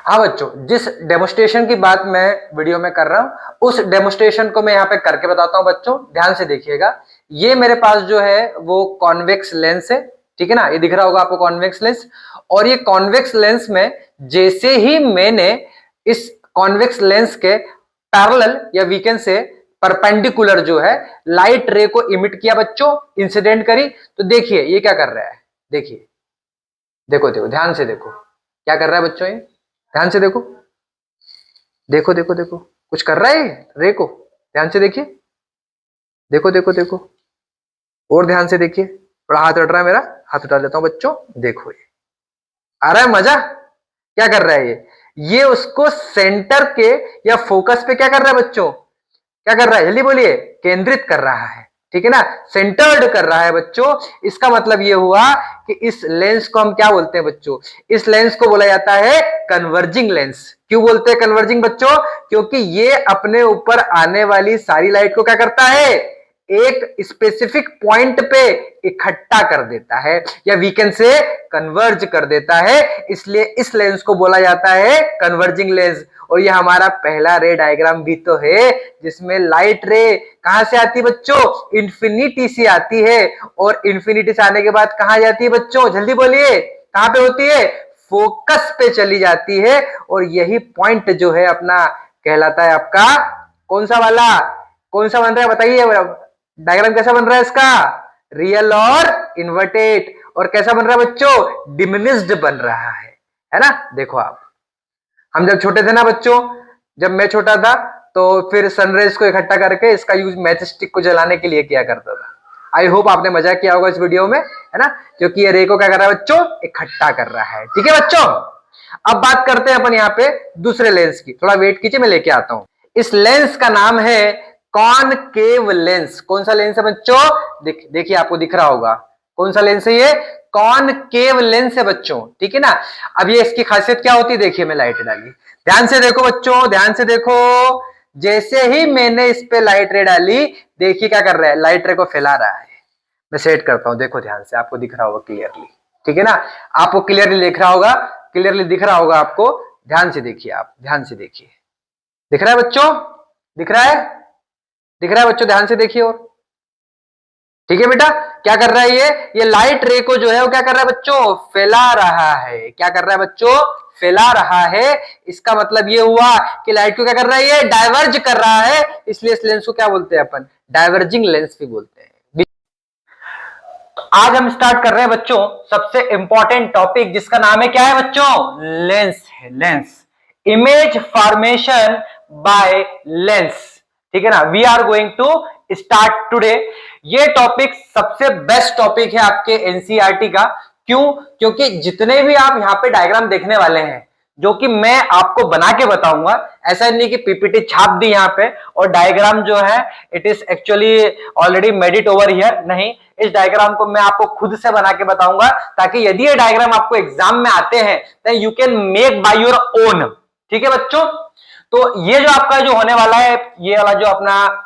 हाँ बच्चों, जिस डेमोस्ट्रेशन की बात मैं वीडियो में कर रहा हूं उस डेमोस्ट्रेशन को मैं यहाँ पे करके बताता हूं बच्चों, ध्यान से देखिएगा। ये मेरे पास जो है वो कॉन्वेक्स लेंस है, ठीक है ना, ये दिख रहा होगा आपको कॉन्वेक्स लेंस। और ये कॉन्वेक्स लेंस में जैसे ही मैंने इस कॉन्वेक्स लेंस के पैरेलल या वी कैन से परपेंडिकुलर जो है लाइट रे को इमिट किया बच्चों, इंसिडेंट करी, तो देखिए ये क्या कर रहा है। देखिए, देखो देखो ध्यान से देखो क्या कर रहा है बच्चों, ये ध्यान से देखो, देखो देखो देखो कुछ कर रहा है रे को, ध्यान से देखिए, देखो देखो देखो, और ध्यान से देखिए, थोड़ा हाथ उठ रहा है मेरा, हाथ उठा लेता हूं बच्चों, देखो ये आ रहा है मजा। क्या कर रहा है ये उसको सेंटर के या फोकस पे क्या कर रहा है बच्चों, क्या कर रहा है, जल्दी बोलिए, केंद्रित कर रहा है, ठीक है ना, सेंटर्ड कर रहा है बच्चों। इसका मतलब ये हुआ कि इस लेंस को हम क्या बोलते हैं बच्चों, इस लेंस को बोला जाता है कन्वर्जिंग लेंस। क्यों बोलते हैं कन्वर्जिंग बच्चों, क्योंकि ये अपने ऊपर आने वाली सारी लाइट को क्या करता है, एक स्पेसिफिक पॉइंट पे इकट्ठा कर देता है, या वीकेंड से कन्वर्ज कर देता है, इसलिए इस लेंस को बोला जाता है कन्वर्जिंग लेंस। और ये हमारा पहला रे डायग्राम भी तो है जिसमें लाइट रे कहां से आती है बच्चों, इंफिनिटी से आती है, और इंफिनिटी से आने के बाद कहां जाती है बच्चों, जल्दी बोलिए, कहां पे होती है, फोकस पे चली जाती है। और यही पॉइंट जो है अपना कहलाता है आपका कौन सा वाला, कौन सा बन रहा है बताइए, डायग्राम कैसा बन रहा है इसका, रियल और इन्वर्टेड। और कैसा बन रहा है बच्चों, डिमिनिस्ड बन रहा है ना। देखो आप, हम जब छोटे थे ना बच्चों, जब मैं छोटा था तो फिर सनराइज को इकट्ठा करके इसका यूज मैच स्टिक को जलाने के लिए किया करता था। आई होप आपने मजा किया होगा इस वीडियो में, है ना, क्योंकि ये रे को क्या कर रहा है बच्चों, इकट्ठा कर रहा है, ठीक है बच्चों। अब बात करते हैं अपन यहाँ पे दूसरे लेंस की, थोड़ा वेट कीजिए मैं लेके आता हूं। इस लेंस का नाम है कॉनकेव लेंस। कौन सा लेंस है बच्चों, देखिए आपको दिख रहा होगा कौन सा लेंस है, ये कॉनकेव लेंस है बच्चों, ठीक है ना। अब ये इसकी खासियत क्या होती है, देखिए मैं लाइट डाली, ध्यान से देखो बच्चों, ध्यान से देखो, जैसे ही मैंने इस पे लाइट रे डाली, देखिए क्या कर रहा है, लाइट रे को फैला रहा है। मैं सेट करता हूं, देखो ध्यान से, आपको दिख रहा होगा क्लियरली, ठीक है ना, आपको क्लियरली दिख रहा होगा, क्लियरली दिख रहा होगा आपको, ध्यान से देखिए, आप ध्यान से देखिए, दिख रहा है बच्चों, दिख रहा है, दिख रहा है बच्चों, ध्यान से देखिए, और ठीक है बेटा, क्या कर रहा है ये लाइट रे को जो है वो क्या कर रहा है बच्चों, फैला रहा है। क्या कर रहा है बच्चों, फैला रहा है। इसका मतलब ये हुआ कि लाइट को क्या कर रहा है, ये डाइवर्ज कर रहा है, इसलिए इस लेंस को क्या बोलते हैं अपन, डाइवर्जिंग लेंस भी बोलते हैं। तो आज हम स्टार्ट कर रहे हैं बच्चों सबसे इंपॉर्टेंट टॉपिक, जिसका नाम है क्या है बच्चों, लेंस है, lens, image formation by lens, ठीक है ना। We are going to start today. ये टॉपिक सबसे बेस्ट टॉपिक है आपके एनसीईआरटी का। क्यों, क्योंकि जितने भी आप यहाँ पे डायग्राम देखने वाले हैं जो कि मैं आपको बना के बताऊंगा, ऐसा नहीं कि पीपीटी छाप दी यहाँ पे और डायग्राम जो है it is actually already made it over here, नहीं, इस डायग्राम को मैं आपको खुद से बना के बताऊंगा, ताकि यदि ये डायग्राम आपको एग्जाम में आते हैं तो you can make by your own, ठीक है बच्चों। तो ये जो आपका जो होने वाला है, ये वाला जो अपना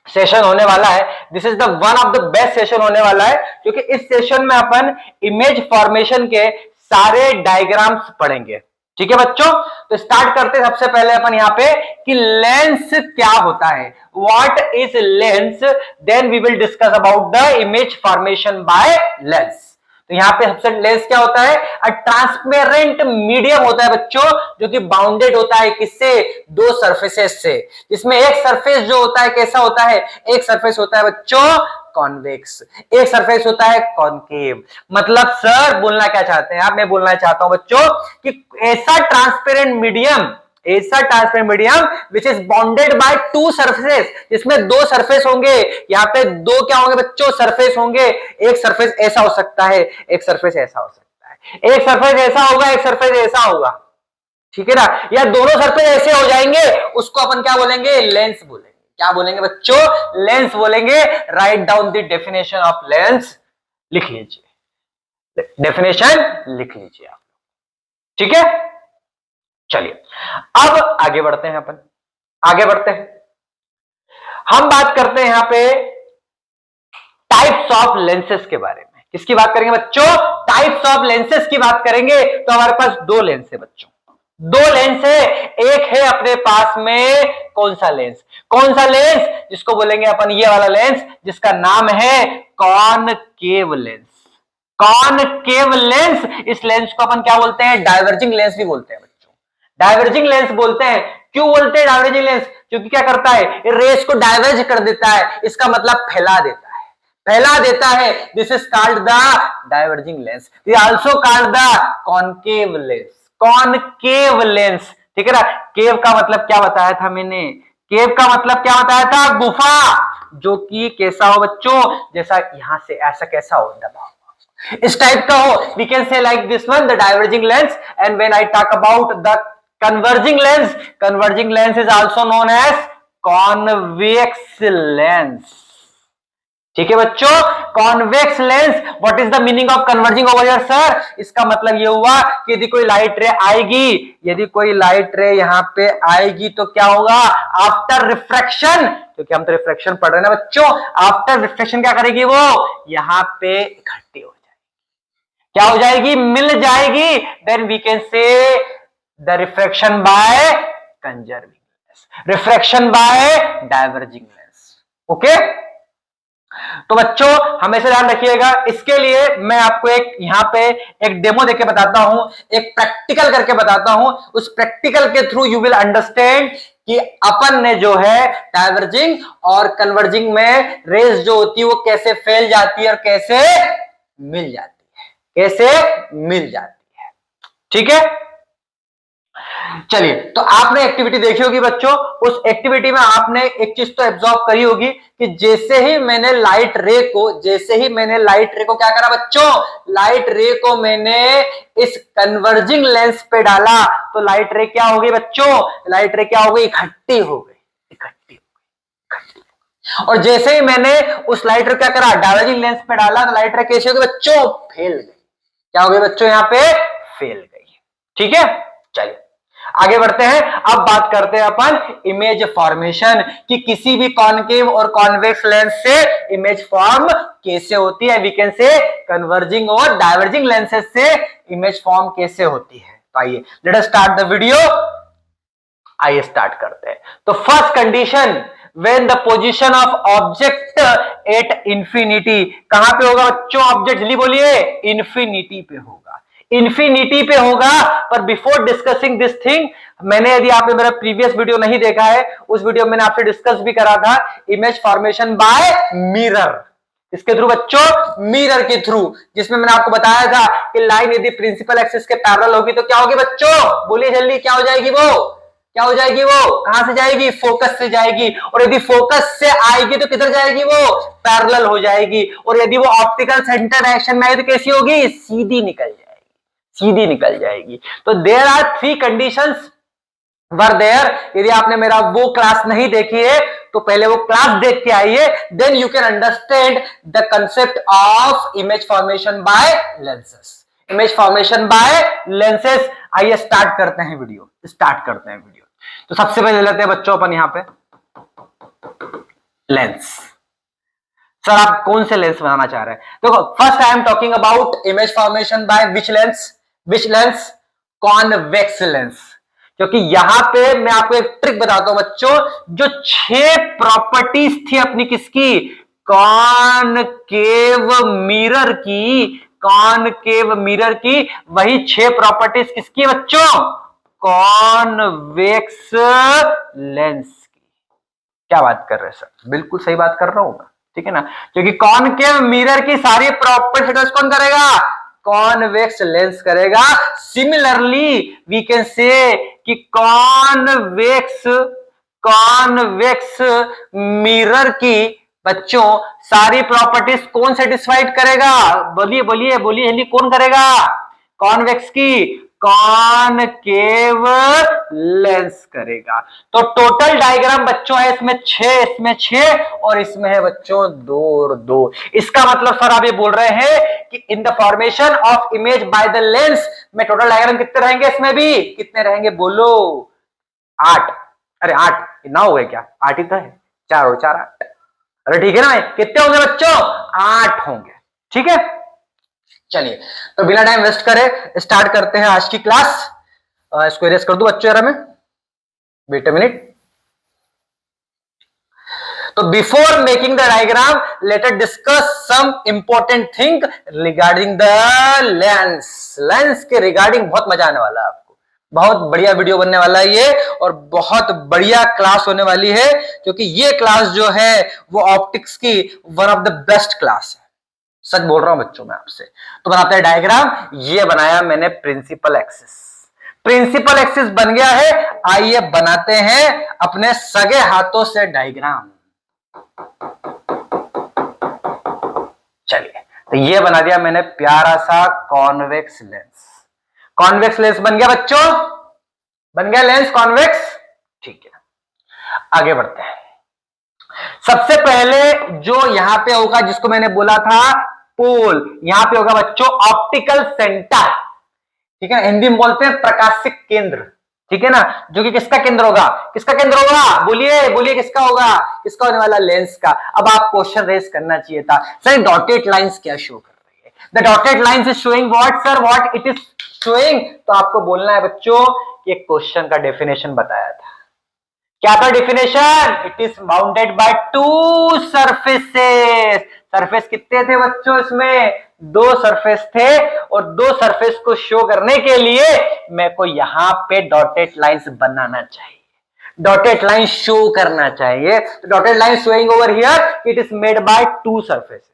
सेशन होने वाला है, this is the one of the best session होने वाला है, क्योंकि इस सेशन में अपन इमेज फॉर्मेशन के सारे डायग्राम्स पढ़ेंगे, ठीक है बच्चों। तो स्टार्ट करते हैं सबसे पहले अपन यहाँ पे कि लेंस क्या होता है, what is lens, then we will discuss about the image formation by lens. तो यहाँ पे सबसे लेंस क्या होता है, अ ट्रांसपेरेंट मीडियम होता है बच्चों, जो कि बाउंडेड होता है किससे, दो सरफेसेस से, जिसमें एक सरफेस जो होता है कैसा होता है, एक सरफेस होता है बच्चों कॉन्वेक्स, एक सरफेस होता है कॉनकेव। मतलब सर बोलना क्या चाहते हैं आप, मैं बोलना चाहता हूं बच्चों कि ऐसा ट्रांसपेरेंट मीडियम, ऐसा transparent medium which is bounded by two surfaces, जिसमें दो सरफेस होंगे, यहाँ पे दो क्या होंगे बच्चों, सरफेस होंगे। एक सरफेस ऐसा हो सकता है, एक सरफेस ऐसा हो सकता है, एक सरफेस ऐसा होगा, एक सरफेस ऐसा होगा, ठीक है ना, या दोनों सरफेस ऐसे हो जाएंगे, उसको अपन क्या बोलेंगे, लेंस बोलेंगे। क्या बोलेंगे बच्चों, लेंस बोलेंगे। Write down the definition of lens, लिख लीजिए, डेफिनेशन लिख लीजिए आप, ठीक है। चलिए अब आगे बढ़ते हैं, अपन आगे बढ़ते हैं, हम बात करते हैं यहां पे टाइप्स ऑफ लेंसेस के बारे में। किसकी बात करेंगे बच्चों, टाइप्स ऑफ लेंसेस की बात करेंगे। तो हमारे पास दो लेंस है बच्चों, दो लेंस है, एक है अपने पास में कौन सा लेंस, कौन सा लेंस, जिसको बोलेंगे अपन ये वाला लेंस, जिसका नाम है कॉनकेव लेंस। कॉनकेव लेंस, इस लेंस को अपन क्या बोलते हैं, डाइवर्जिंग लेंस भी बोलते हैं बच्चों, डाइवर्जिंग लेंस बोलते हैं। क्यों बोलते हैं डाइवर्जिंग लेंस, क्योंकि क्या करता है, रेस को डाइवर्ज कर देता है, इसका मतलब फैला देता है, फैला देता है। This is called the diverging lens, this also called the concave lens, concave lens, ठीक है ना। केव का मतलब क्या बताया था मैंने, केव का मतलब क्या बताया था, गुफा, जो कि कैसा हो बच्चों, जैसा यहां से ऐसा कैसा हो, दबा इस टाइप का हो, we can say like this one, the diverging lens. And when I talk about the converging lens, converging lens is also known as convex lens, ठीक है बच्चों, convex lens. What is the meaning of converging over here sir, इसका मतलब ये हुआ कि यदि कोई लाइट रे आएगी, यदि कोई लाइट रे यहां पे आएगी तो क्या होगा, आफ्टर रिफ्रैक्शन, क्योंकि हम तो रिफ्रैक्शन पढ़ रहे हैं ना बच्चों, आफ्टर रिफ्रैक्शन क्या करेगी वो, यहां पे इकट्ठी हो जाएगी, क्या हो जाएगी, मिल जाएगी। Then we can say the refraction by converging lens, refraction by diverging lens, okay. तो बच्चों हमेशा ध्यान रखिएगा, इसके लिए मैं आपको एक यहां पे एक डेमो देके बताता हूं, एक प्रैक्टिकल करके बताता हूं, उस प्रैक्टिकल के थ्रू यू विल अंडरस्टैंड कि अपन ने जो है डाइवर्जिंग और कन्वर्जिंग में रेस जो होती है वो कैसे फैल जाती है और कैसे मिल जाती है, कैसे मिल जाती है, ठीक है। चलिए, तो आपने एक्टिविटी देखी होगी बच्चों, उस एक्टिविटी में आपने एक चीज तो एब्जॉर्ब करी होगी कि जैसे ही मैंने लाइट रे को, जैसे ही मैंने लाइट रे को क्या करा बच्चों, लाइट रे को मैंने इस कन्वर्जिंग लेंस पे डाला, तो लाइट रे क्या हो गई बच्चों, लाइट रे क्या हो गई, इकट्ठी हो गई, इकट्ठी हो गई। और जैसे ही मैंने उस लाइट रे क्या करा, डाइवर्जिंग लेंस पे डाला, तो लाइट रे कैसे हो गई बच्चों, फैल गई, क्या हो गई बच्चों, यहां पे फैल गई, ठीक है। चलिए आगे बढ़ते हैं, अब बात करते हैं अपन इमेज फॉर्मेशन, कि किसी भी कॉनकेव और कॉन्वेक्स लेंस से इमेज फॉर्म कैसे होती है, वी कैन से कन्वर्जिंग और डाइवर्जिंग लेंसेज से इमेज फॉर्म कैसे होती है। तो आइए let us start the video, आइए स्टार्ट करते हैं। तो first condition, when the position of object at infinity, कहां पे होगा बच्चों ऑब्जेक्ट, जल्दी बोलिए, इंफिनिटी पे होगा, इंफिनिटी पे होगा। पर बिफोर डिस्कसिंग दिस थिंग, मैंने, यदि आपने मेरा प्रीवियस वीडियो नहीं देखा है, उस वीडियो में मैंने आपसे डिस्कस भी करा था इमेज फॉर्मेशन बाय मिरर, इसके थ्रू बच्चों, मिरर के थ्रू, जिसमें मैंने आपको बताया था कि लाइन यदि प्रिंसिपल एक्सिस के पैरेलल होगी तो क्या होगी बच्चों, बोलिए जल्दी, क्या हो जाएगी वो, क्या हो जाएगी वो, कहां से जाएगी, फोकस से जाएगी, और यदि फोकस से आएगी तो किधर जाएगी वो, पैरेलल हो जाएगी, और यदि वो ऑप्टिकल सेंटर डायरेक्शन में आएगी तो कैसी होगी, सीधी निकल जाएगी, सीधी निकल जाएगी। तो there are three conditions were there, यदि आपने मेरा वो क्लास नहीं देखी है तो पहले वो क्लास देख के आइए, then you can understand the concept of image formation by lenses, image formation by lenses. आइए स्टार्ट करते हैं वीडियो, स्टार्ट करते हैं वीडियो। तो सबसे पहले लेते हैं बच्चों अपन यहां पे लेंस। सर आप कौन से लेंस बनाना चाह रहे हैं, देखो first I am talking about image formation by which lens, which lens, convex lens. क्योंकि यहां पे मैं आपको एक ट्रिक बताता हूं बच्चों, जो 6 प्रॉपर्टीज थी अपनी किसकी, कॉनकेव मिरर की, कॉनकेव मिरर की, वही 6 प्रॉपर्टीज किसकी बच्चों, कॉन्वेक्स लेंस की। क्या बात कर रहे हैं सर, बिल्कुल सही बात कर रहा हूं मैं, ठीक है ना, क्योंकि कॉनकेव मिरर की सारी प्रॉपर्टीज कौन करेगा, कॉन्वेक्स लेंस करेगा। सिमिलरली वी कैन से कि कॉन्वेक्स, कॉन्वेक्स मिरर की बच्चों सारी प्रॉपर्टीज कौन सेटिस्फाइड करेगा, बोलिए बोलिए बोलिए जल्दी, कौन करेगा, कॉन्वेक्स की, कॉनकेव लेंस करेगा। तो टोटल डायग्राम बच्चों है इसमें 6, इसमें 6 और इसमें है बच्चों 2 और 2। इसका मतलब सर आप ये बोल रहे हैं कि in the formation of image by the lens में टोटल डायग्राम कितने रहेंगे, इसमें भी कितने रहेंगे, बोलो 8, अरे 8 9 हुए क्या, 8 ही तो है, 4 और 4 8, अरे ठीक है ना, कितने होंगे बच्चों, 8 होंगे, ठीक है। चलिए तो बिना टाइम वेस्ट करे स्टार्ट करते हैं आज की क्लास। इसको इरेज कर दूं बच्चों यार, मैं वेट अ मिनट। तो before making the diagram let us discuss some important thing regarding the lens. Lens के रिगार्डिंग बहुत मजा आने वाला है आपको, बहुत बढ़िया वीडियो बनने वाला है ये, और बहुत बढ़िया क्लास होने वाली है, क्योंकि ये क्लास जो है वो ऑप्टिक्स की one of the best class है। सच बोल रहा हूं बच्चों मैं आपसे। तो बनाते हैं डायग्राम। ये बनाया मैंने प्रिंसिपल एक्सिस, प्रिंसिपल एक्सिस बन गया है। आइए बनाते हैं अपने सगे हाथों से डायग्राम। चलिए, तो ये बना दिया मैंने प्यारा सा कॉन्वेक्स लेंस। कॉन्वेक्स लेंस बन गया बच्चों, बन गया लेंस कॉन्वेक्स। ठीक है, आगे बढ़ते हैं। सबसे पहले जो यहां पे होगा, जिसको मैंने बोला था पोल, यहां पे होगा बच्चों ऑप्टिकल सेंटर। ठीक है, हिंदी में बोलते हैं प्रकाशिक केंद्र। ठीक है ना, जो कि किसका केंद्र होगा, किसका केंद्र होगा, बोलिए बोलिए किसका होगा, किसका होने वाला, लेंस का। अब आप क्वेश्चन रेस करना चाहिए था, सर डॉटेड लाइंस क्या शो कर रही है, the dotted lines is showing what sir, what it is showing. तो आपको बोलना है बच्चों कि एक क्वेश्चन का डेफिनेशन बताया था। क्या था definition, it is bounded by two surfaces. Surface कितने थे बच्चों, इसमें दो सरफेस थे, और दो सरफेस को शो करने के लिए मेरे को यहां पे डॉटेड लाइंस बनाना चाहिए, डॉटेड लाइन शो करना चाहिए। तो dotted line showing over here, it is made by two surfaces.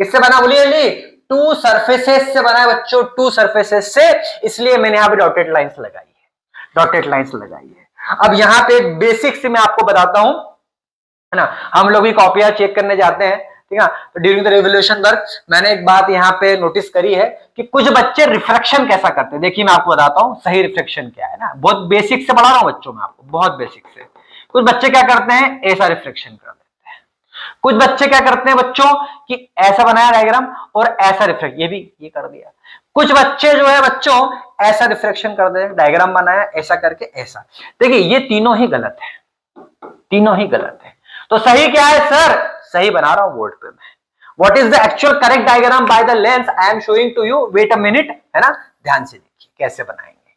किससे बना बोलिए, टू सरफेसेस से बना है बच्चों, टू सरफेसेस से, इसलिए मैंने यहां पे डॉटेड लाइंस लगाई है, डॉटेड लाइंस लगाई है। अब यहां पे बेसिक से मैं आपको बताता हूं, है ना, हम लोग भी कॉपियां चेक करने जाते हैं, ठीक है। तो ड्यूरिंग द रिवोल्यूशन वर्क मैंने एक बात यहां पे नोटिस करी है कि कुछ बच्चे रिफ्रैक्शन कैसा करते हैं। देखिए मैं आपको बताता हूं सही रिफ्लेक्शन क्या है ना, बहुत बेसिक से पढ़ा रहा हूं बच्चों में आपको, बहुत बेसिक से। कुछ बच्चे क्या करते हैं, ऐसा रिफ्लेक्शन कर देते हैं। कुछ बच्चे क्या करते हैं बच्चों कि ऐसा बनाया डायग्राम और ऐसा रिफ्लेक्ट, ये कर दिया। कुछ बच्चे जो है बच्चों ऐसा रिफ्लेक्शन कर दे, डायग्राम बनाया ऐसा करके ऐसा। देखिए ये तीनों ही गलत है, तीनों ही गलत है। तो सही क्या है सर, सही बना रहा हूं बोर्ड पे मैं। What is the actual correct diagram by the lens I am showing to you, wait a minute, है ना, ध्यान से देखिए कैसे बनाएंगे।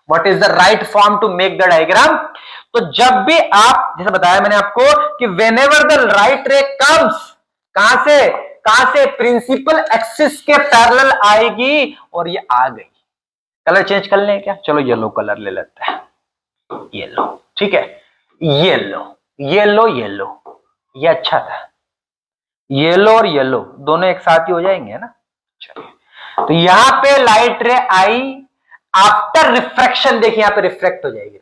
What is the right form to make the diagram. तो जब भी आप, जैसे बताया मैंने आपको कि whenever the right ray comes, कहां से प्रिंसिपल एक्सिस के पैरेलल आएगी, और ये आ गई। कलर चेंज कर लें क्या, चलो येलो कलर ले लेते हैं, येलो, ठीक है, येलो येलो येलो, ये अच्छा था, येलो और येलो दोनों एक साथ ही हो जाएंगे ना। चलिए, तो यहां पे लाइट रे आई, आफ्टर रिफ्रैक्शन देखिए यहां पे रिफ्लेक्ट हो जाएगी,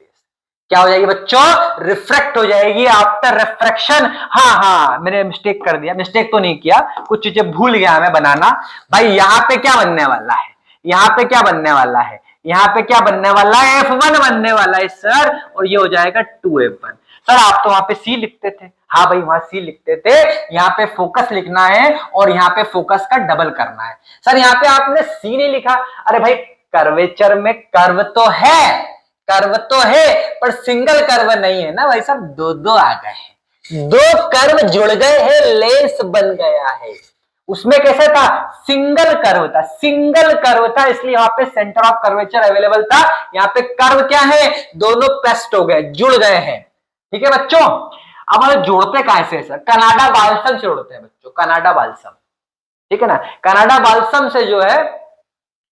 क्या हो जाएगी बच्चों, रिफ्रैक्ट हो जाएगी आफ्टर रिफ्रैक्शन। हाँ मैंने मिस्टेक कर दिया, मिस्टेक तो नहीं किया, कुछ चीजें भूल गया मैं बनाना। भाई यहां पे क्या बनने वाला है, यहां पे क्या बनने वाला है, यहां पे क्या बनने वाला है, F1 बनने वाला है सर, और ये हो जाएगा 2F1। सर आप तो वहां पे सी लिखते थे, हाँ भाई वहां सी लिखते थे, यहाँ पे फोकस लिखना है और यहाँ पे फोकस का डबल करना है। सर यहाँ पे आपने सी नहीं लिखा, अरे भाई कर्वेचर में कर्व तो है, कर्व तो है, पर सिंगल कर्व नहीं है ना भाई साहब, दो दो आ गए हैं, दो कर्व जुड़ गए हैं, लेंस बन गया है। उसमें कैसा था, सिंगल कर्व था, सिंगल कर्व था, इसलिए यहाँ पे सेंटर ऑफ कर्वेचर अवेलेबल था। यहाँ पे कर्व क्या है, दोनों पेस्ट हो गए, जुड़ गए हैं। ठीक है बच्चों, अब हम जोड़ते कहां से सर, कनाडा बाल्सम से जोड़ते हैं बच्चों, कनाडा बाल्सम, ठीक है ना। कनाडा बाल्सम से जो है,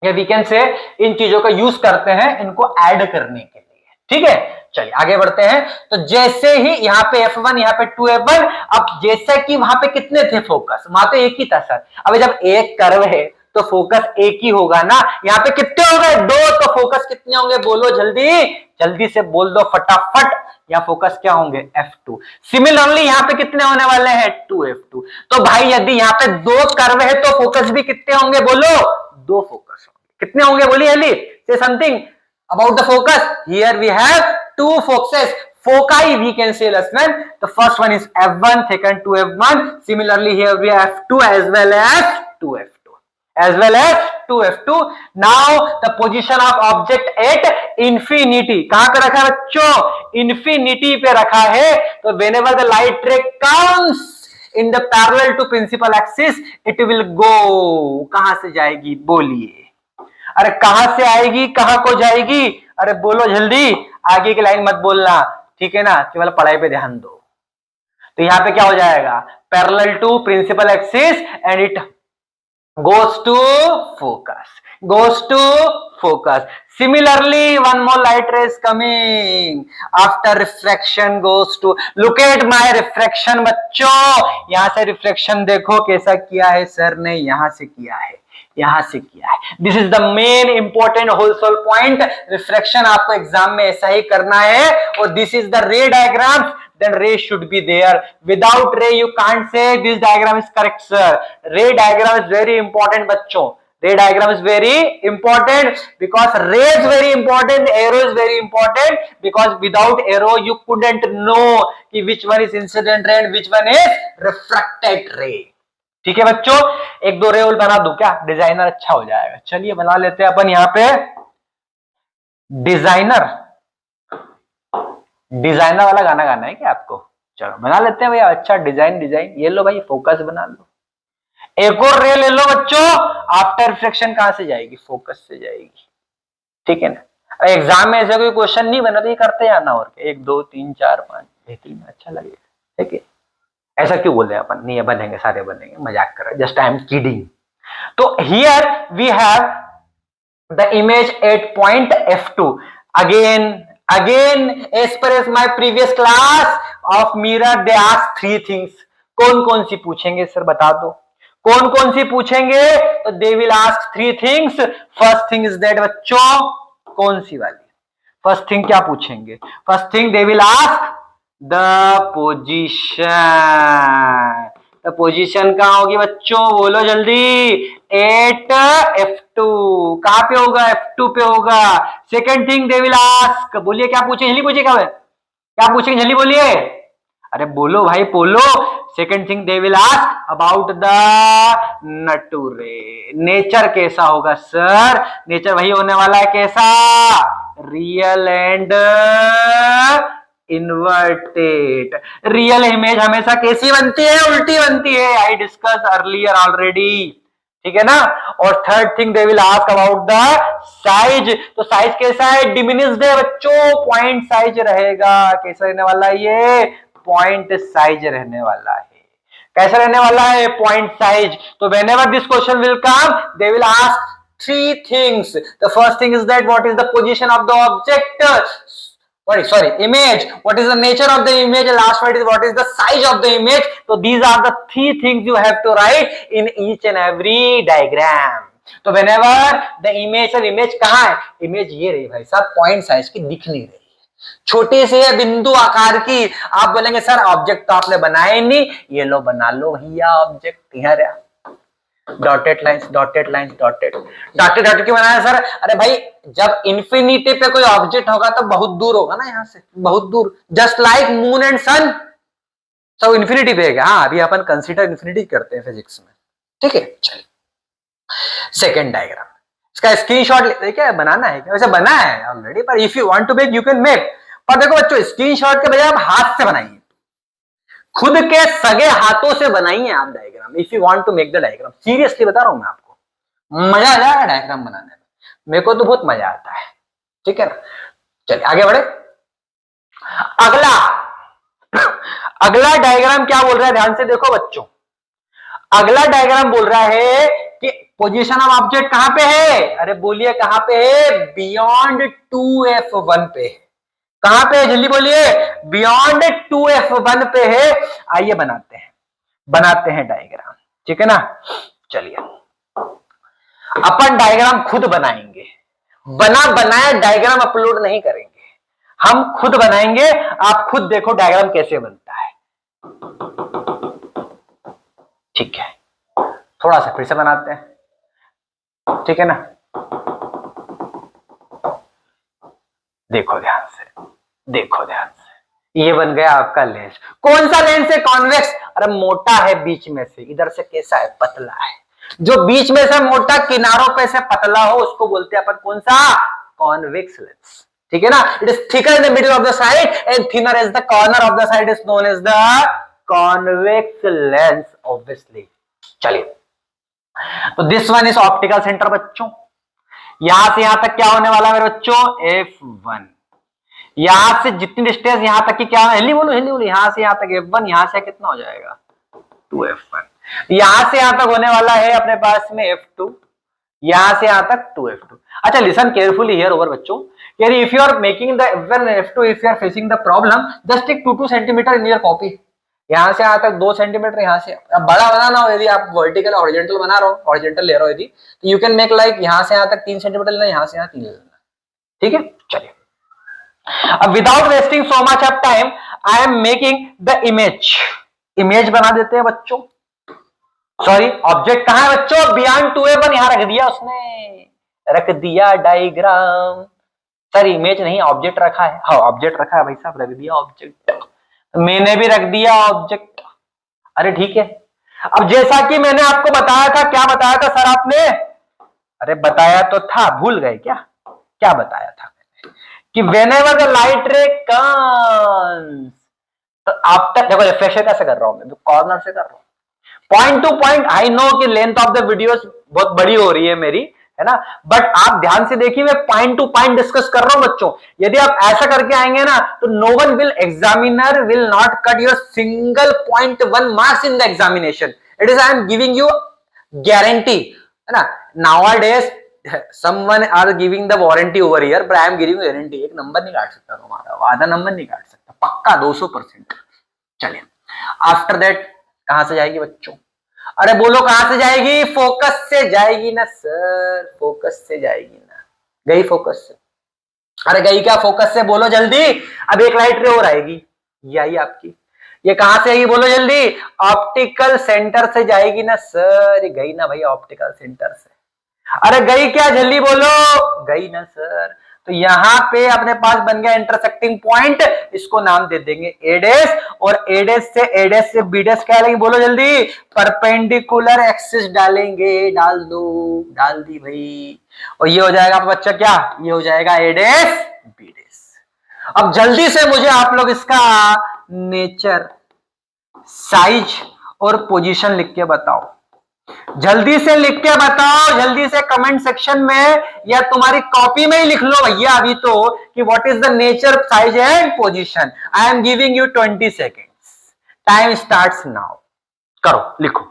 या वीकेंड से इन चीजों का यूज करते हैं इनको ऐड करने के लिए, ठीक है। चलिए आगे बढ़ते हैं। तो जैसे ही यहाँ पे F1, यहाँ पे 2F1, अब जैसे कि वहां पे कितने थे फोकस, वहां तो एक ही था सर। अब जब एक कर्व है तो फोकस एक ही होगा ना, यहाँ पे कितने हो गए, दो, तो फोकस कितने होंगे बोलो जल्दी, जल्दी से बोल दो फटाफट, यहाँ फोकस क्या होंगे, F2। सिमिलरली यहाँ पे कितने होने वाले हैं, 2F2। तो भाई यदि यहाँ पे दो कर्व है तो फोकस भी कितने होंगे बोलो, दो फोकस होंगे। कितने होंगे बोलिए अली, से something about the focus. Here we have two focuses, foci we can say lesson. The first one is F1, second 2F1. Similarly here we have F2 as well as 2F2, as well as 2F2. Now the position of object at infinity, कहां पे रखा है बच्चों, infinity पे रखा है। तो whenever the light ray comes in the parallel to principal axis, it will go, कहां से जाएगी बोलिए, अरे कहां से आएगी कहां को जाएगी, अरे बोलो जल्दी, आगे की लाइन मत बोलना, ठीक है ना, केवल पढ़ाई पे ध्यान दो। तो यहां पे क्या हो जाएगा, parallel to principal axis and it goes to focus. Similarly, one more light ray is coming after refraction goes to, look at my refraction बच्चों, यहां से रिफ्लेक्शन देखो कैसा किया है सर ने, यहां से किया है, यहां से किया है। This is the main important wholesale point, reflection आपको एग्जाम में ऐसा ही करना है। और दिस इज द रे diagram, then ray should be there. Without ray you can't say this diagram is correct sir. Ray diagram is very important बच्चों, ray diagram is very important because ray is very important, arrow is very important because without arrow you couldn't know कि which one is incident ray and which one is refracted ray। ठीक है बच्चों, एक दो रे और बना दूं क्या, डिजाइनर अच्छा हो जाएगा। चलिए बना लेते हैं अपन यहाँ पे डिजाइनर, डिजाइनर वाला गाना गाना है क्या आपको, चलो बना लेते हैं भैया। अच्छा डिजाइन, डिजाइन ये लो भाई, फोकस बना लो। एक और रे ले लो बच्चों, आफ्टर रिफ्लेक्शन कहां से जाएगी, फोकस से जाएगी, ठीक है ना। एग्जाम में ऐसा कोई क्वेश्चन नहीं बना तो ये करते जाना, और 1 2 3 4 5 बेहतरीन, अच्छा लगेगा, ठीक है। ऐसा क्यों बोल रहे हैं अपन, नहीं बनेंगे, सारे बनेंगे, मजाक कर रहे, जस्ट आई एम किडिंग। तो here we have the image at point F2 again as per as my previous class of mirror they ask 3 things। कौन कौन सी पूछेंगे सर बता दो, कौन कौन सी पूछेंगे, तो they will ask 3 things। first thing is that बच्चों, कौन सी वाली फर्स्ट थिंग क्या पूछेंगे, first thing they will ask the position। तो पोजीशन कहां होगी बच्चों, बोलो जल्दी, एट F2, कहां पे होगा, F2 पे होगा। Second thing they will ask, बोलिए क्या पूछे, जल्दी पूछिए, क्या पूछेंगे, जल्दी बोलिए, अरे बोलो भाई बोलो। Second thing they will ask about the nature, nature कैसा होगा सर, नेचर वही होने वाला है कैसा, real and inverted. Real image हमेशा कैसी बनती है, उल्टी बनती है, आई डिस्कस अर्लियर ऑलरेडी, ठीक है ना। और third thing they will ask about the size, तो साइज कैसा है, डिमिनिश्ड है बच्चों, पॉइंट साइज रहेगा, कैसा रहने वाला है ये, पॉइंट साइज रहने वाला है, कैसा रहने वाला है, पॉइंट साइज। तो whenever this question will come they will ask 3 things। The first thing is that what is the position of the object, sorry image, what is the nature of the image, and last one is what is the size of the image। so these are the 3 things you have to write in each and every diagram। तो whenever the image, और image कहां है, image ये रही भाई साहब, point size की दिख नहीं रही है, छोटी सी है बिंदु आकार की। आप बोलेंगे सर ऑब्जेक्ट तो आपने बनाया ही नहीं, ये लो बना लो भैया ऑब्जेक्ट, यहाँ रहा, dotted lines dotted lines dotted dotted dotted क्यों बनाया सर, अरे भाई जब इन्फिनिटी पे कोई ऑब्जेक्ट होगा तो बहुत दूर होगा ना, यहां से बहुत दूर, जस्ट लाइक मून एंड सन, सब इन्फिनिटी पे है। हाँ अभी अपन कंसीडर इन्फिनिटी करते हैं फिजिक्स में, ठीक है। चलिए सेकेंड डायग्राम, इसका स्क्रीनशॉट देखिए, बनाना है क्या, वैसे बना है ऑलरेडी, पर if you want to make you can make. पर देखो बच्चों स्क्रीनशॉट के बजाय आप हाथ से बनाइए, खुद के सगे हाथों से बनाइए आप diagram, if you want to make the diagram. Seriously बता रहा हूं मैं आपको, मजा आ जाएगा डायग्राम बनाने में, मेरे को तो बहुत मजा आता है, ठीक है ना। चलिए आगे बढ़े, अगला अगला डायग्राम क्या बोल रहा है, ध्यान से देखो बच्चों। अगला डायग्राम बोल रहा है कि पोजीशन ऑफ ऑब्जेक्ट कहां पे है, अरे बोलिए कहां पे है, बियॉन्ड 2F1 पे है। कहां पे है, जल्दी बोलिए, बियॉन्ड 2F1 पे है। आइए बनाते हैं डायग्राम, ठीक है ना। चलिए अपन डायग्राम खुद बनाएंगे, बनाया डायग्राम अपलोड नहीं करेंगे, हम खुद बनाएंगे। आप खुद देखो डायग्राम कैसे बनता है, ठीक है। थोड़ा सा फिर से बनाते हैं, ठीक है ना। देखो ध्यान से, ये बन गया आपका लेंस। कौन सा लेंस है, कॉन्वेक्स, अरे मोटा है बीच में से, इधर से कैसा है, पतला है। जो बीच में से मोटा किनारों पे से पतला हो उसको बोलते हैं अपन कौन सा, कॉन्वेक्स लेंस, ठीक है ना। It is thicker in the middle of the side and thinner as the corner of the side is known as the convex lens obviously. चलिए तो this one is optical centre बच्चों, यहां से यहां तक क्या होने वाला मेरे बच्चों, F1। यहां से जितनी डिस्टेंस यहां तक की क्या, हिली बोलो हिली बोलो, यहां से यहां तक F1, यहां से कितना हो जाएगा 2F1। यहां से यहां तक होने वाला है अपने पास में F2, यहां से यहां तक 2F2। अच्छा लिसन केयरफुली हियर ओवर बच्चों, if you are making the F1 and F2, if you are facing the problem, just take 2 centimetre in your copy. यहां से यहां तक 2 सेंटीमीटर, यहां से अब बड़ा बनाना हो, यदि आप वर्टिकल हॉरिजॉन्टल बना रहे हो, हॉरिजॉन्टल ले रहे हो यदि, तो यू कैन मेक लाइक यहां से यहां तक 3 सेंटीमीटर लेना, यहां से यहां 3 लेना। ठीक है, चलिए अब without wasting so much of time I am making the image बना देते हैं बच्चों। सॉरी ऑब्जेक्ट कहां है बच्चों, बियॉन्ड 2A1, यहां रख दिया उसने, रख दिया डायग्राम। सर इमेज नहीं ऑब्जेक्ट रखा है, हाँ ऑब्जेक्ट रखा है भाई साहब, रख दिया ऑब्जेक्ट, मैंने भी रख दिया ऑब्जेक्ट। अरे ठीक है, अब जैसा कि मैंने आपको बताया था, क्या बताया था सर आपने, अरे बताया तो था, भूल गए क्या, क्या बताया था मैंने कि whenever the light ray comes, तो आफ्टर, देखो रिफ्लेक्शन कैसे कर रहा हूं मैं, कॉर्नर से कर रहा हूं, point two point. I know कि लेंथ ऑफ द वीडियो बहुत बड़ी हो रही है मेरी, है ना, बट आप ध्यान से देखिए, मैं पॉइंट टू पॉइंट डिस्कस कर रहा हूं बच्चों। यदि आप ऐसा करके आएंगे ना, तो no one will, examiner will not cut your single 0.1 marks in the examination. It is I am giving you guarantee, है ना। Nowadays someone are giving the warranty over here, but I am giving you guarantee, एक number नहीं काट सकता तुम्हारा, आधा number नहीं काट सकता, पक्का 200%। चलिए आफ्टर दैट कहां से जाएगी बच्चों, अरे बोलो कहां से जाएगी, फोकस से जाएगी ना सर, फोकस से जाएगी ना, गई फोकस से, अरे गई क्या फोकस से, बोलो जल्दी। अब एक लाइट रे और आएगी, ये आई आपकी, ये कहां से आएगी बोलो जल्दी, ऑप्टिकल सेंटर से जाएगी ना सर, गई ना भाई ऑप्टिकल सेंटर से, अरे गई क्या जल्दी बोलो, गई ना सर। तो यहां पे अपने पास बन गया इंटरसेक्टिंग पॉइंट, इसको नाम दे देंगे एडेस, और एडेस से बीडेस क्या लेंगे बोलो जल्दी, परपेंडिकुलर एक्सिस डालेंगे, डाल दो, डाल दी भाई, और ये हो जाएगा बच्चा क्या, ये हो जाएगा एडेस बीडेस। अब जल्दी से मुझे आप लोग इसका नेचर, साइज और पोजीशन लिख के बताओ, जल्दी से लिख के बताओ, जल्दी से कमेंट सेक्शन में या तुम्हारी कॉपी में ही लिख लो भैया अभी तो, कि what is the nature, size and position. I am giving you 20 seconds, time starts now, करो लिखो।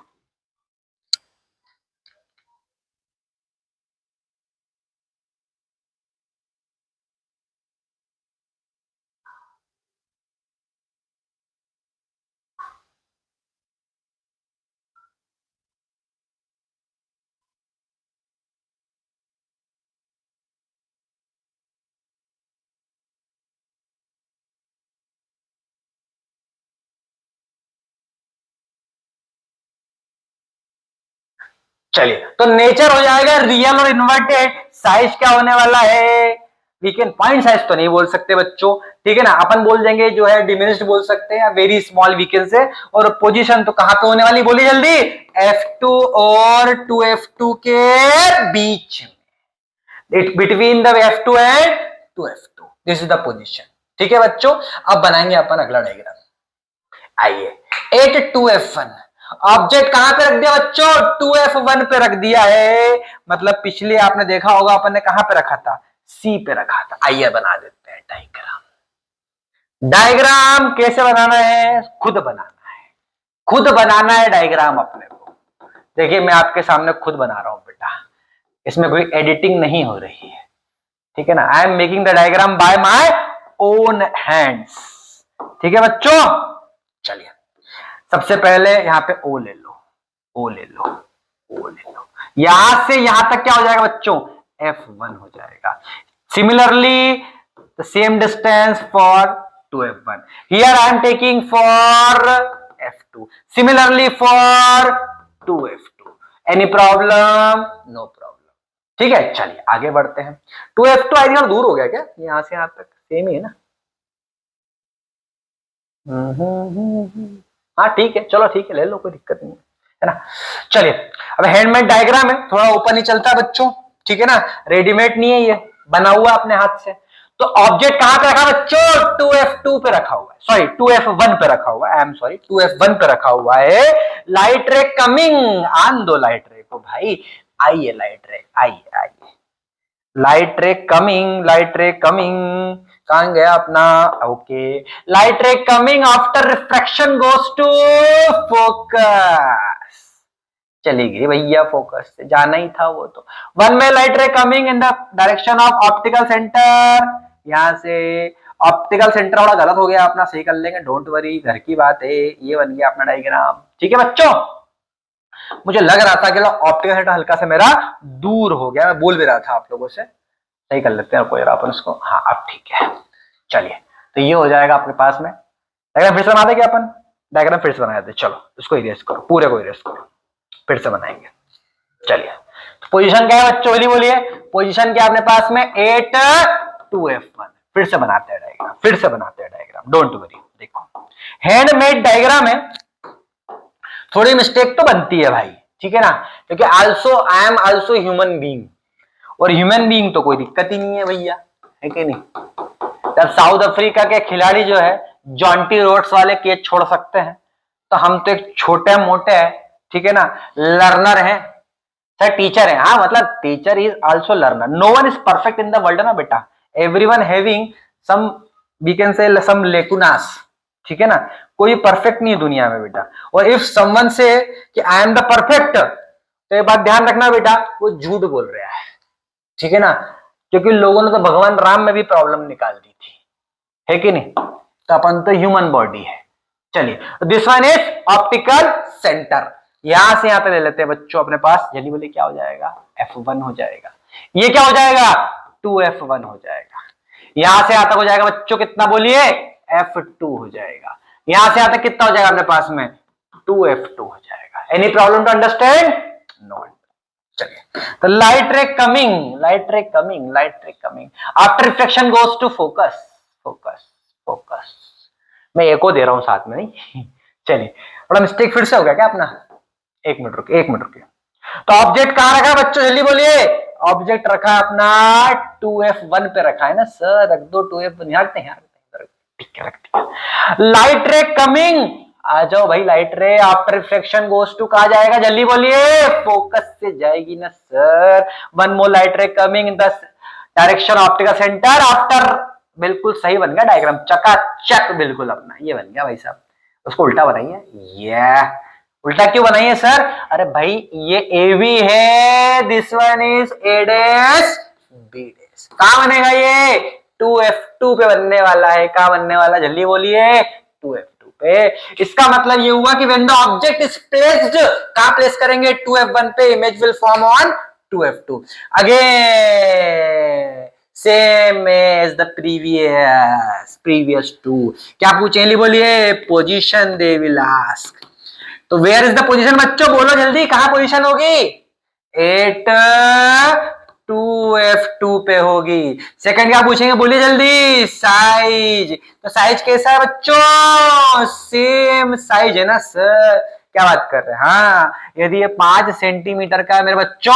चलिए तो नेचर हो जाएगा रियल और इन्वर्टेड, साइज क्या होने वाला है, वी कैन, पॉइंट साइज तो नहीं बोल सकते बच्चों, ठीक है ना, अपन बोल देंगे जो है डिमिनिश्ड बोल सकते हैं, वेरी स्मॉल वीकेंड से, और पोजीशन तो कहां पे होने वाली बोली जल्दी, F2 और 2F2 के बीच में, between the F2 and 2F2, this is the position. ठीक है बच्चों, अब बनाएंगे अपन अगला डायग्राम, आइए 8 2F1, ऑब्जेक्ट कहां पे रख दिया बच्चों, 2F1 पे रख दिया है, मतलब पिछले आपने देखा होगा अपन ने कहां पे रखा था, C पे रखा था। आइए बना देते हैं डायग्राम। डायग्राम कैसे बनाना है, खुद बनाना है, खुद बनाना है डायग्राम अपने को। देखिए मैं आपके सामने खुद बना रहा हूं बेटा, इसमें कोई एडिटिंग नहीं हो रही है, ठीक है ना, I am making the diagram by my own hands. ठीक है बच्चों, चलिए सबसे पहले यहां पे O ले लो, O ले लो, O ले लो, यहां से यहां तक क्या हो जाएगा बच्चों, F1 हो जाएगा। Similarly the same distance for 2F1, here I am taking for F2, similarly for 2F2, any problem, no problem. ठीक है चलिए आगे बढ़ते हैं। 2F2 आई थिंक दूर हो गया क्या, यहां से यहां तक सेम ही है ना, हाँ ठीक है, चलो ठीक है ले लो, कोई दिक्कत नहीं है ना। चलिए अब हैंडमेड डायग्राम है, थोड़ा ऊपर नहीं चलता बच्चों, ठीक है ना, रेडीमेड नहीं है, ये बना हुआ अपने हाथ से। तो ऑब्जेक्ट कहां पे रखा बच्चों, 2F2 पे रखा हुआ है, सॉरी 2F1 पे रखा हुआ है, आई एम सॉरी 2F1 पे रखा हुआ है। लाइट रे कमिंग, आन दो लाइट रे को भाई, आइए लाइट रे, आइए आइए, light ray coming, light ray coming, कहां गया अपना? Okay, light ray coming after refraction goes to focus. चली गई भैया, फोकस से जाना ही था वो तो। वन में light ray coming in the direction of optical centre, यहां से ऑप्टिकल सेंटर थोड़ा गलत हो गया अपना, सही कर लेंगे, डोंट वरी, घर की बात है। ये बन गया अपना डायग्राम, ठीक है बच्चों। मुझे लग रहा था कि ऑप्टिकल सेंटर हल्का से मेरा दूर हो गया, मैं बोल भी रहा था आप लोगों से, सही कर लेते हैं कोई अपन उसको। हाँ अब ठीक है, चलिए, तो ये हो जाएगा आपके पास में। डायग्राम फिर से बना देंगे अपन, डायग्राम फिर से बना देते, चलो इसको इरेज करो, पूरे को इरेज करो, फिर से बनाएंगे। चलिए, तो पोजीशन क्या है बच्चों, बोलिए पोजीशन क्या अपने पास में? 8 2F1। फिर से बनाते हैं डायग्राम, फिर से बनाते हैं डायग्राम, डोंट वरी। देखो हैंडमेड डायग्राम है, थोड़ी मिस्टेक तो बनती है भाई, ठीक है ना, क्योंकि also I am also human being, और ह्यूमन बीइंग तो कोई दिक्कत ही नहीं है भैया, है कि नहीं। जब साउथ अफ्रीका के खिलाड़ी जो है जॉन्टी रोड्स वाले कैच छोड़ सकते हैं, तो हम तो एक छोटे मोटे हैं, ठीक है ना, लर्नर हैं, सर टीचर है, हाँ मतलब teacher is also learner, no one is perfect in the world ना बेटा, everyone having some, we can say some लेकुनास, ठीक है ना, कोई परफेक्ट नहीं है दुनिया में बेटा। और इफ समवन से कि आई एम द परफेक्ट, तो ये बात ध्यान रखना बेटा, वो झूठ बोल रहा है, ठीक है ना, क्योंकि लोगों ने तो भगवान राम में भी प्रॉब्लम निकाल दी थी, है कि नहीं, तो अपन तो ह्यूमन बॉडी है। चलिए, this one is optical centre, यहां से यहां पे ले लेते हैं बच्चों अपने पास, जल्दी बोलिए क्या हो जाएगा? F1 हो जाएगा, ये क्या हो जाएगा? 2F1 हो जाएगा। यहां से यहां तक हो जाएगा बच्चों, कितना बोलिए? F2 हो जाएगा। यहां से यहां तक कितना हो जाएगा अपने पास में? 2F2 हो जाएगा। Any problem to understand? No. चलिए, तो light ray coming, light ray coming, light ray coming after reflection goes to focus, focus, focus. मैं एक को दे रहा हूं साथ में, नहीं चलिए, थोड़ा मिस्टेक फिर से हो गया क्या अपना? एक मिनट रुकिए, एक मिनट रुकिए। तो ऑब्जेक्ट कहां रखा बच्चों, जल्दी बोलिए। ऑब्जेक्ट रखा अपना 2F1 पे रखा है ना सर, रख दो 2F1, यहाँ रखते हैं, ठीक है, रखते हैं। लाइट रे कमिंग, आ जाओ भाई, लाइट रे आफ्टर रिफ्लेक्शन गोस टू कहा जाएगा, जल्दी बोलिए। फोकस से जाएगी ना sir. One more light ray coming in the direction optical centre after, बिल्कुल सही बन गया डायग्राम, चकाचक बिल्कुल अपना, ये बन गया भाई साहब। उसको उल्टा बनाइए, ये उल्टा क्यों बनाइए सर? अरे भाई ये AB है, this one is A dash B dash, कहां बनेगा ये? 2F2 पे बनने वाला है, कहां बनने वाला, जल्दी बोलिए। 2F2 पे। इसका मतलब ये हुआ कि when the object is placed, कहां प्लेस करेंगे? 2F1 पे, image will form on 2F2 again, same as the previous too. क्या पूछेंगे बोलिए? Position they will ask. तो वेयर इज द पोजीशन बच्चों, बोलो जल्दी, कहां पोजीशन होगी? 8 2F2 पे होगी। सेकंड क्या पूछेंगे, बोलिए जल्दी? साइज। तो साइज कैसा है बच्चों? सेम साइज है ना सर, क्या बात कर रहे हैं। हाँ, यदि ये 5 सेंटीमीटर का है मेरे बच्चों,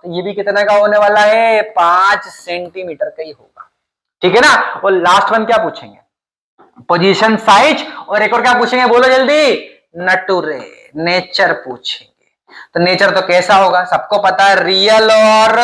तो ये भी कितने का होने वाला है? 5 सेंटीमीटर का ही होगा, ठीक है ना। और लास्ट वन क्या पूछेंगे? पोजीशन, साइज, और एक और क्या पूछेंगे, बोलो जल्दी? नटुरे, नेचर पूछेंगे। तो नेचर तो कैसा होगा, सबको पता है, रियल और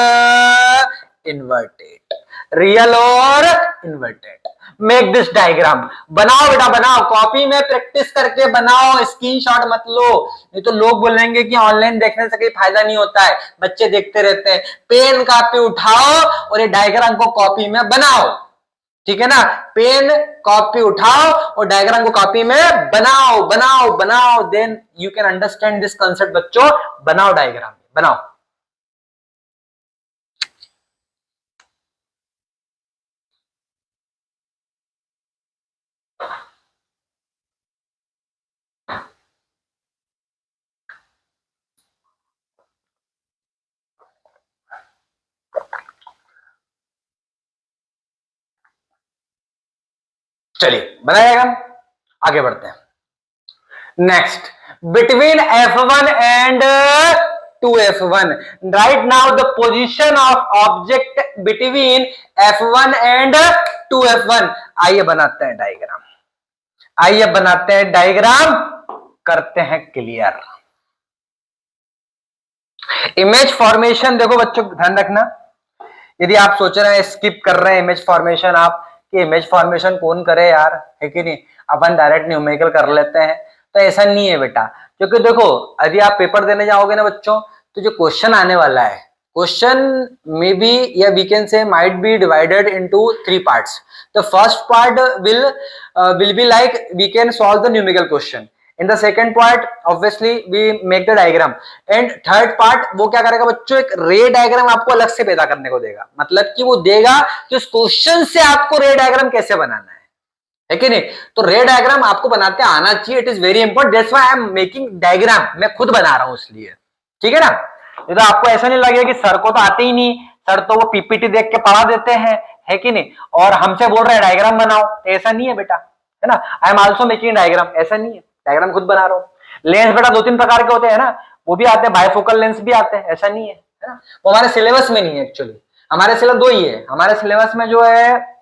इन्वर्टेड, रियल और इन्वर्टेड। मेक दिस डायग्राम, बनाओ बेटा बनाओ, कॉपी में प्रैक्टिस करके बनाओ, स्क्रीनशॉट मत लो, नहीं तो लोग बोलेंगे कि ऑनलाइन देखने से कोई फायदा नहीं होता है, बच्चे देखते रहते हैं। पेन कॉपी उठाओ और ये डायग्राम को कॉपी में बनाओ, ठीक है ना। पेन कॉपी उठाओ और डायग्राम को कॉपी में बनाओ, बनाओ, बनाओ, then you can understand this concept बच्चों। बनाओ डायग्राम, बनाओ। चलिए बनाएगा, आगे बढ़ते हैं। Next, between F1 and 2F1, right now the position of object between F1 and 2F1। आइए बनाते हैं डायग्राम, आइए बनाते हैं डायग्राम, करते हैं क्लियर। इमेज फॉर्मेशन देखो बच्चों, ध्यान रखना, यदि आप सोच रहे हैं स्किप कर रहे हैं इमेज फॉर्मेशन, आप कि इमेज फॉर्मेशन कौन करे यार, है कि नहीं, अपन डायरेक्ट न्यूमेरिकल कर लेते हैं, तो ऐसा नहीं है बेटा। क्योंकि देखो यदि आप पेपर देने जाओगे ना बच्चों, तो जो क्वेश्चन आने वाला है, क्वेश्चन मे बी या we can say might be divided into 3 parts. The first part will be like we can solve the numerical question. In the second part obviously we make the diagram, and third part वो क्या करेगा बच्चों, एक रे diagram आपको अलग से पैदा करने को देगा। मतलब कि वो देगा कि उस क्वेश्चन से आपको रे डायग्राम कैसे बनाना है कि नहीं। तो रे डायग्राम आपको बनाते आना चाहिए, it is very important, that's why I am making diagram, मैं खुद बना रहा हूं इसलिए, ठीक है ना। ये तो आपको ऐसा नहीं लगेगा कि सर को तो आते ही नहीं, सर तो वो पीपीटी देख के पढ़ा देते हैं, है कि नहीं, और हमसे बोल रहे हैं डायग्राम बनाओ, ऐसा नहीं है बेटा, है ना। I am also making diagram, ऐसा नहीं है, डायग्राम खुद बना रहा हूं। लेंस बेटा 2-3 प्रकार के होते हैं ना, वो भी आते हैं, बायफोकल लेंस भी आते हैं, ऐसा नहीं है, है ना। वो हमारे सिलेबस में नहीं है एक्चुअली, हमारे सिलेबस 2 ही है, हमारे सिलेबस में जो है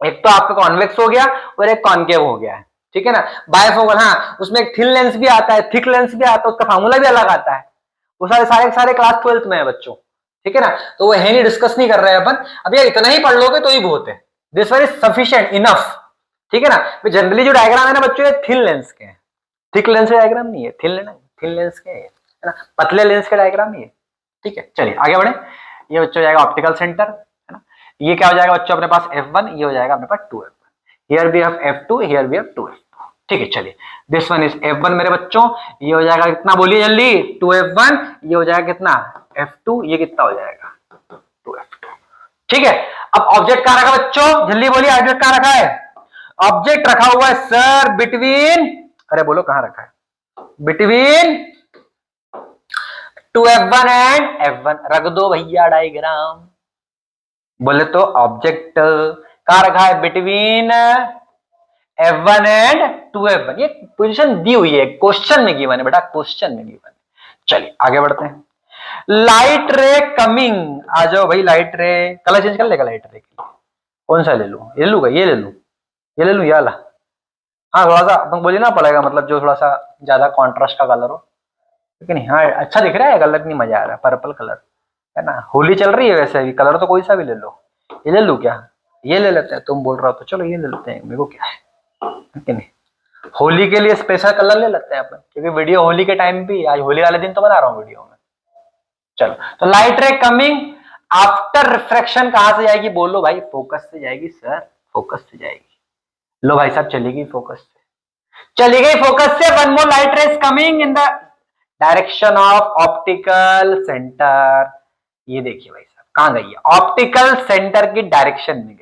एक तो आपका कॉन्वेक्स हो गया और एक कॉन्केव हो गया है, ठीक है ना। बायफोकल, हाँ उसमें एक थिन लेंस भी आता है, थिक लेंस भी आता है, उसका फार्मूला भी अलग आता है, वो सारे क्लास 12th में है बच्चों, ठीक है ना। तो वो है नहीं, डिस्कस नहीं कर रहे हैं अपन, अब यार इतना ही पढ़ लोगे तो ही बहुत है, this one is sufficient enough, ठीक है ना। जनरली जो डायग्राम है ना बच्चों, ये थिन लेंस के हैं, थिक लेंस के डायग्राम नहीं है, थिन लेंस के है ना, पतले लेंस के डायग्राम नहीं है, ठीक है। चलिए आगे बढ़े। ये बच्चों जाएगा ऑप्टिकल सेंटर, है ना। ये क्या हो जाएगा बच्चों अपने पास F1, ये हो जाएगा अपने पास 2F1, here we have F2, here we have 2F2, ठीक है। चलिए दिस वन इज F1 मेरे बच्चों, ये हो जाएगा कितना बोलिए जल्दी, 2F1, ये हो जाएगा कितना F2, ये कितना हो जाएगा 2F2, ठीक है। अब ऑब्जेक्ट कहां रखा बच्चों, जल्दी बोलिए, ऑब्जेक्ट कहां रखा है, ऑब्जेक्ट रखा हुआ है सर बिटवीन, अरे बोलो कहां रखा है, बिटवीन 2F1 एंड F1, रख दो भैया डायग्राम। बोले तो ऑब्जेक्ट कहां रखा है, बिटवीन F1 एंड 2F1, ये पोजीशन दी हुई है, क्वेश्चन में गिवन है बेटा, क्वेश्चन में गिवन है। चलिए आगे बढ़ते हैं। लाइट रे कमिंग, आ जाओ भाई, लाइट रे कलर चेंज कर लेगा, लाइट रे कौन सा ले लूं, ये लूंगा, ये ले लूं, ये ले लूं, ये वाला, हाँ थोड़ा सा अपन बोलिए ना पड़ेगा, मतलब जो थोड़ा सा ज्यादा कॉन्ट्रास्ट का कलर हो, लेकिन हाँ अच्छा दिख रहा है कलर, नहीं मजा आ रहा है, पर्पल कलर है ना, होली चल रही है, वैसे भी कलर तो कोई सा भी ले लो, ये ले लूं क्या, ये ले लेते हैं, तुम बोल रहे हो तो चलो ये ले लेते हैं, मेरे को क्या है कि नहीं, होली के लिए स्पेशल कलर ले लेते हैं अपन, क्योंकि वीडियो होली के टाइम भी, आज होली वाले दिन तो बना रहा हूँ वीडियो में। चलो तो light ray coming after refraction कहां से जाएगी, बोलो भाई, फोकस से जाएगी सर, फोकस से जाएगी, लो भाई साहब चली गई फोकस से, चली गई फोकस से, one more light rays coming in the direction of optical centre, ये देखिए भाई साहब कहां गई है, ऑप्टिकल सेंटर की डायरेक्शन में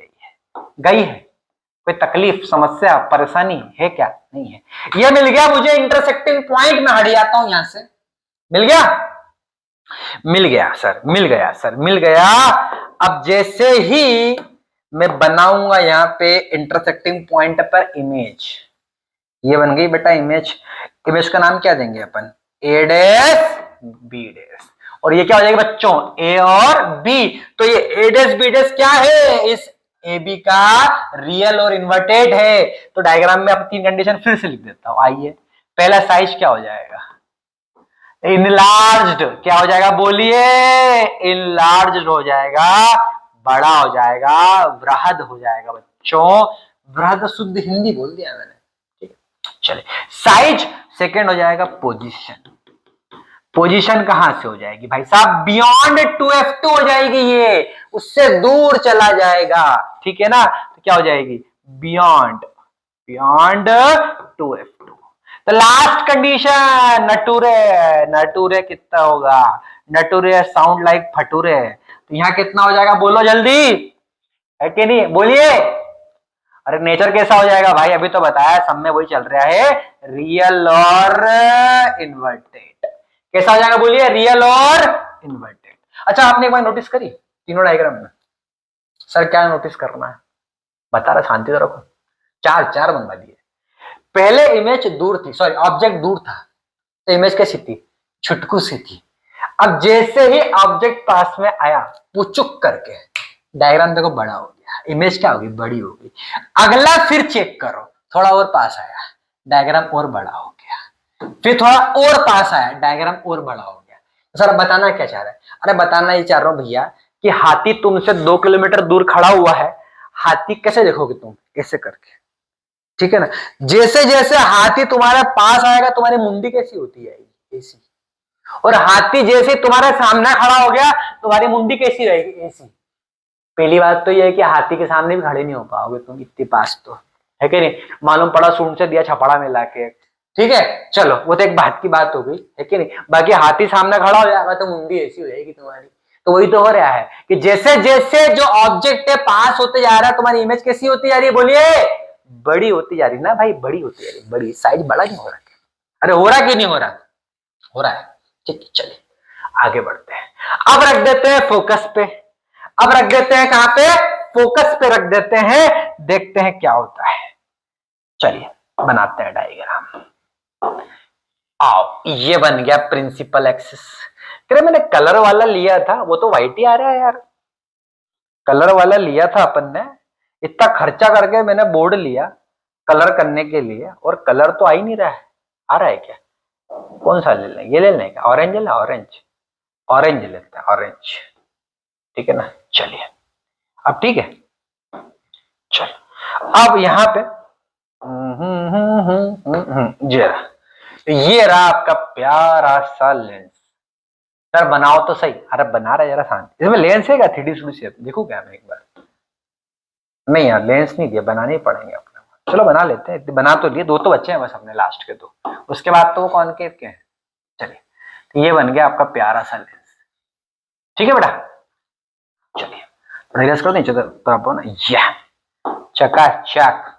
गई है, कोई तकलीफ समस्या परेशानी है क्या, नहीं है। ये मिल गया मुझे इंटरसेक्टिंग पॉइंट, में हट जाता हूं यहां से, मिल गया, मिल गया सर, मिल गया सर, मिल गया। अब जैसे ही मैं बनाऊंगा यहां पे इंटरसेक्टिंग पॉइंट पर इमेज, ये बन गई बेटा इमेज, इमेज का नाम क्या देंगे अपन, ए डैश बी डैश, और ये क्या हो जाएगा बच्चों, ए और बी, तो ये ए डैश बी डैश क्या है, इस ए बी का रियल और इन्वर्टेड है। तो डायग्राम में अब 3 कंडीशन फिर से लिख देता हूं, आइए। पहला साइज क्या हो जाएगा, इनलार्ज्ड, क्या हो जाएगा बोलिए, इनलार्ज्ड हो जाएगा, बड़ा हो जाएगा, वृहद हो जाएगा बच्चों, वृहद शुद्ध हिंदी बोल दिया मैंने, ठीक है। चले साइज, सेकंड हो जाएगा पोजीशन, पोजीशन कहां से हो जाएगी भाई साहब, बियॉन्ड 2F2 हो जाएगी, ये उससे दूर चला जाएगा, ठीक है ना, तो क्या हो जाएगी, बियॉन्ड 2F2। तो लास्ट कंडीशन नटूरे, नटूरे कितना होगा, नटूरे साउंड लाइक फटूरे, तो यहां कितना हो जाएगा बोलो जल्दी, है कि नहीं बोलिए, अरे नेचर कैसा हो जाएगा भाई, अभी तो बताया, सब में वही चल रहा है, रियल और इन्वर्टेड, कैसा हो जाएगा बोलिए, रियल और इन्वर्टेड। अच्छा आपने एक बार नोटिस करी तीनों डायग्राम में, सर क्या नोटिस करना है, बता रहा, शांति तो रखो, चार बनवा दिए। पहले इमेज दूर थी, सॉरी ऑब्जेक्ट दूर था, तो इमेज कैसी थी, छुटकू सी थी। अब जैसे ही ऑब्जेक्ट पास में आया, पुचुक करके डायग्राम देखो बड़ा हो गया, इमेज क्या होगी, बड़ी होगी। अगला फिर चेक करो, थोड़ा और पास आया, डायग्राम और बड़ा हो गया, फिर थोड़ा और पास आया, डायग्राम और बड़ा हो गया। तो सर बताना क्या चाह रहा है, अरे बताना ये चाह रहा हूं भैया कि हाथी तुमसे 2 किलोमीटर दूर खड़ा हुआ है, हाथी कैसे देखोगे तुम? ऐसे करके, ठीक है ना। जैसे जैसे हाथी तुम्हारे पास आएगा तुम्हारी मुंडी कैसी होती जाएगी? ऐसी। और हाथी जैसे तुम्हारे सामने खड़ा हो गया तुम्हारी मुंडी कैसी रहेगी? ऐसी। पहली बात तो यह है कि हाथी के सामने भी खड़े नहीं हो पाओगे तुम, इतनी पास तो है कि नहीं। मालूम पड़ा सूंड से दिया छपड़ा मिला के, ठीक है। चलो वो तो एक बात की बात हो गई, है कि नहीं। बाकी हाथी सामने खड़ा हो जाएगा तो मुंडी ऐसी हो जाएगी तुम्हारी। तो वही तो हो रहा है कि जैसे जैसे जो ऑब्जेक्ट है पास होते जा रहा है तुम्हारी इमेज कैसी होती जा रही है? बोलिए, बड़ी होती जा रही ना भाई, बड़ी होती जा रही, बड़ी साइज बड़ा नहीं हो रहा। अरे हो रहा कि नहीं हो रहा? हो रहा है। ठीक है, चलिए आगे बढ़ते हैं। अब रख देते हैं फोकस पे। अब रख देते हैं कहां पे? फोकस पे रख देते हैं, देखते हैं क्या होता है। चलिए बनाते हैं डायग्राम। आओ, ये बन गया प्रिंसिपल एक्सिस। अरे मैंने कलर वाला लिया था, वो तो व्हाइट ही आ रहा है यार। कलर वाला लिया था अपन ने, इतना खर्चा करके मैंने बोर्ड लिया कलर करने के लिए, और कलर तो आ ही नहीं रहा है। आ रहा है क्या? कौन सा ले लें? ये ले लें क्या? ऑरेंज लें? ऑरेंज, ऑरेंज लेते हैं, ऑरेंज, ठीक है ना। चलिए अब ठीक है। चलो अब यहां पे ये रहा आपका प्यारा सा लेंस। सर बनाओ तो सही। अरे बना रहा है, जरा शांति। इसमें लेंस है क्या? 3D स्टूडियो से देखो क्या मैं एक बार। नहीं यार लेंस नहीं दिया, बनाने पड़ेंगे अपने। चलो बना लेते हैं, बना तो लिए, 2 तो बच्चे हैं बस अपने लास्ट के 2, उसके बाद तो वो कॉनकेव के हैं। चलिए तो ये बन गया आपका प्यारा सा लेंस, ठीक है बेटा। चलिए रिलैक्स करो, नहीं तो आप ना या चकाचक,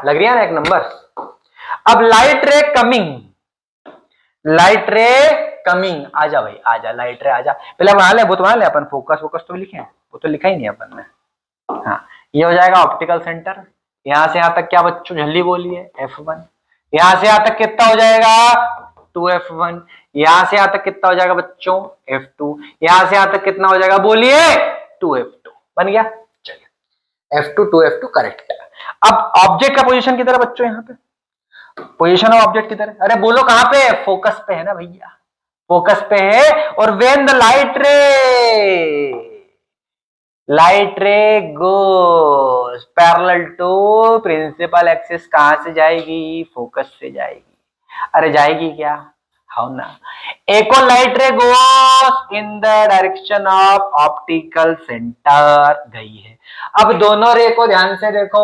लग रही है ना एक नंबर। अब light ray coming, light ray coming, आजा भाई आजा, लाइट रे आजा। पहले बना ले, वो तो बना ले अपन, फोकस फोकस तो लिखे हैं, वो तो लिखा ही नहीं अपन ने। हाँ ये हो जाएगा ऑप्टिकल सेंटर। यहां से यहां तक क्या बच्चों झल्ली बोली है? F1। यहां से यहां तक कितना हो जाएगा? 2F1। यहां से यहां तक कितना हो जाएगा बच्चों? F2। यहां से यहां तक कितना हो जाएगा? बोलिए 2F2। बन गया। चलिए F2 2F2 करेक्ट। अब ऑब्जेक्ट का पोजीशन किधर है बच्चों? यहाँ पे पोजीशन ऑफ ऑब्जेक्ट किधर है? अरे बोलो कहां पे है? फोकस पे है ना भैया, फोकस पे है। और when the light ray goes parallel to principal axis, कहां से जाएगी? फोकस से जाएगी। अरे जाएगी क्या? हाँ ना। एक और light ray goes in the direction of optical centre, गई है। अब दोनों रे को ध्यान से देखो,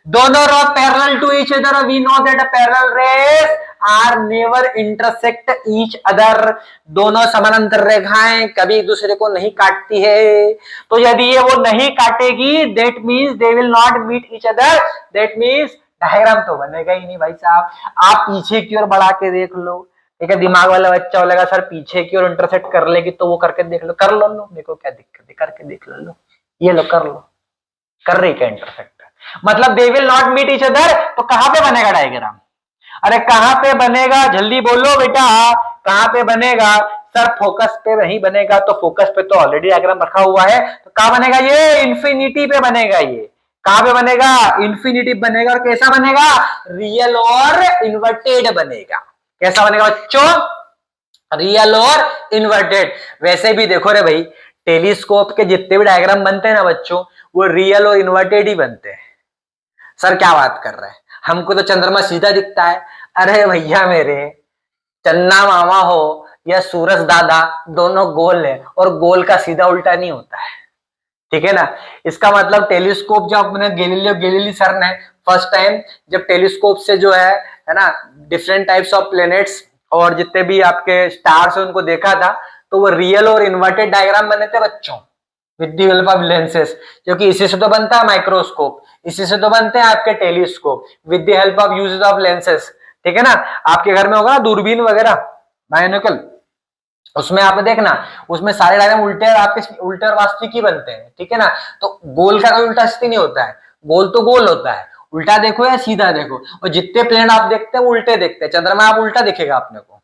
दोनों ray parallel to each other. We know that parallel rays are never intersect each other. दोनों समानांतर रेखाएं कभी एक दूसरे को नहीं काटती है। तो यदि ये वो नहीं काटेगी, that means they will not meet each other. That means diagram तो बनेगा ही नहीं भाई साहब। आप पीछे की ओर बढ़ा के देख लो, ठीक है। दिमाग वाला बच्चा बोलेगा सर पीछे की ओर इंटरसेक्ट कर लेगी, तो वो करके देख लो, कर लो, देखो क्या दिक्कत है, करके देख लो, ये लो कर लो, कर रही क्या इंटरसेक्ट? मतलब they will not meet each other. तो कहां पे बनेगा डायग्राम? अरे कहां पे बनेगा? जल्दी बोलो बेटा, कहां पे बनेगा? सर फोकस पे नहीं बनेगा। तो फोकस पे तो ऑलरेडी डायग्राम रखा हुआ है, तो कहां बनेगा? ये इन्फिनिटी पे बनेगा। ये कहां पे बनेगा? इन्फिनिटी बनेगा। और कैसा बनेगा? रियल और इन्वर्टेड बनेगा। कैसा बनेगा बच्चों? रियल और इन्वर्टेड। वैसे भी देखो रे भाई, टेलीस्कोप के जितने भी डायग्राम बनते हैं ना बच्चों, वो रियल और इन्वर्टेड ही बनते हैं। सर क्या बात कर रहे हैं, हमको तो चंद्रमा सीधा दिखता है। अरे भैया मेरे, चन्ना मामा हो या सूरज दादा, दोनों गोल है, और गोल का सीधा उल्टा नहीं होता है, ठीक है ना। इसका मतलब टेलीस्कोप जब अपने गैलीलियो सर ने फर्स्ट टाइम जब टेलीस्कोप से जो है ना, डिफरेंट टाइप्स ऑफ प्लेनेट्स और जितने भी आपके स्टार्स है उनको देखा था, तो वो रियल और इन्वर्टेड डायग्राम बने थे बच्चों, with the help of lenses. क्योंकि इसी से तो बनता है माइक्रोस्कोप, इसी से तो बनते हैं आपके telescope, with the help of use of lenses, ठीक है ना। आपके घर में होगा ना दूरबीन वगैरह, बायोनोकल, उसमें आप देखना, उसमें सारे डायग्राम उल्टे और आपके उल्टे और वास्तविक ही बनते हैं, ठीक है ना। तो गोल का कोई उल्टा स्थिति नहीं होता है, गोल तो गोल होता है, उल्टा देखो या सीधा देखो। और जितने प्लेन आप देखते हैं वो उल्टे देखते हैं। चंद्रमा आप उल्टा दिखेगा अपने को,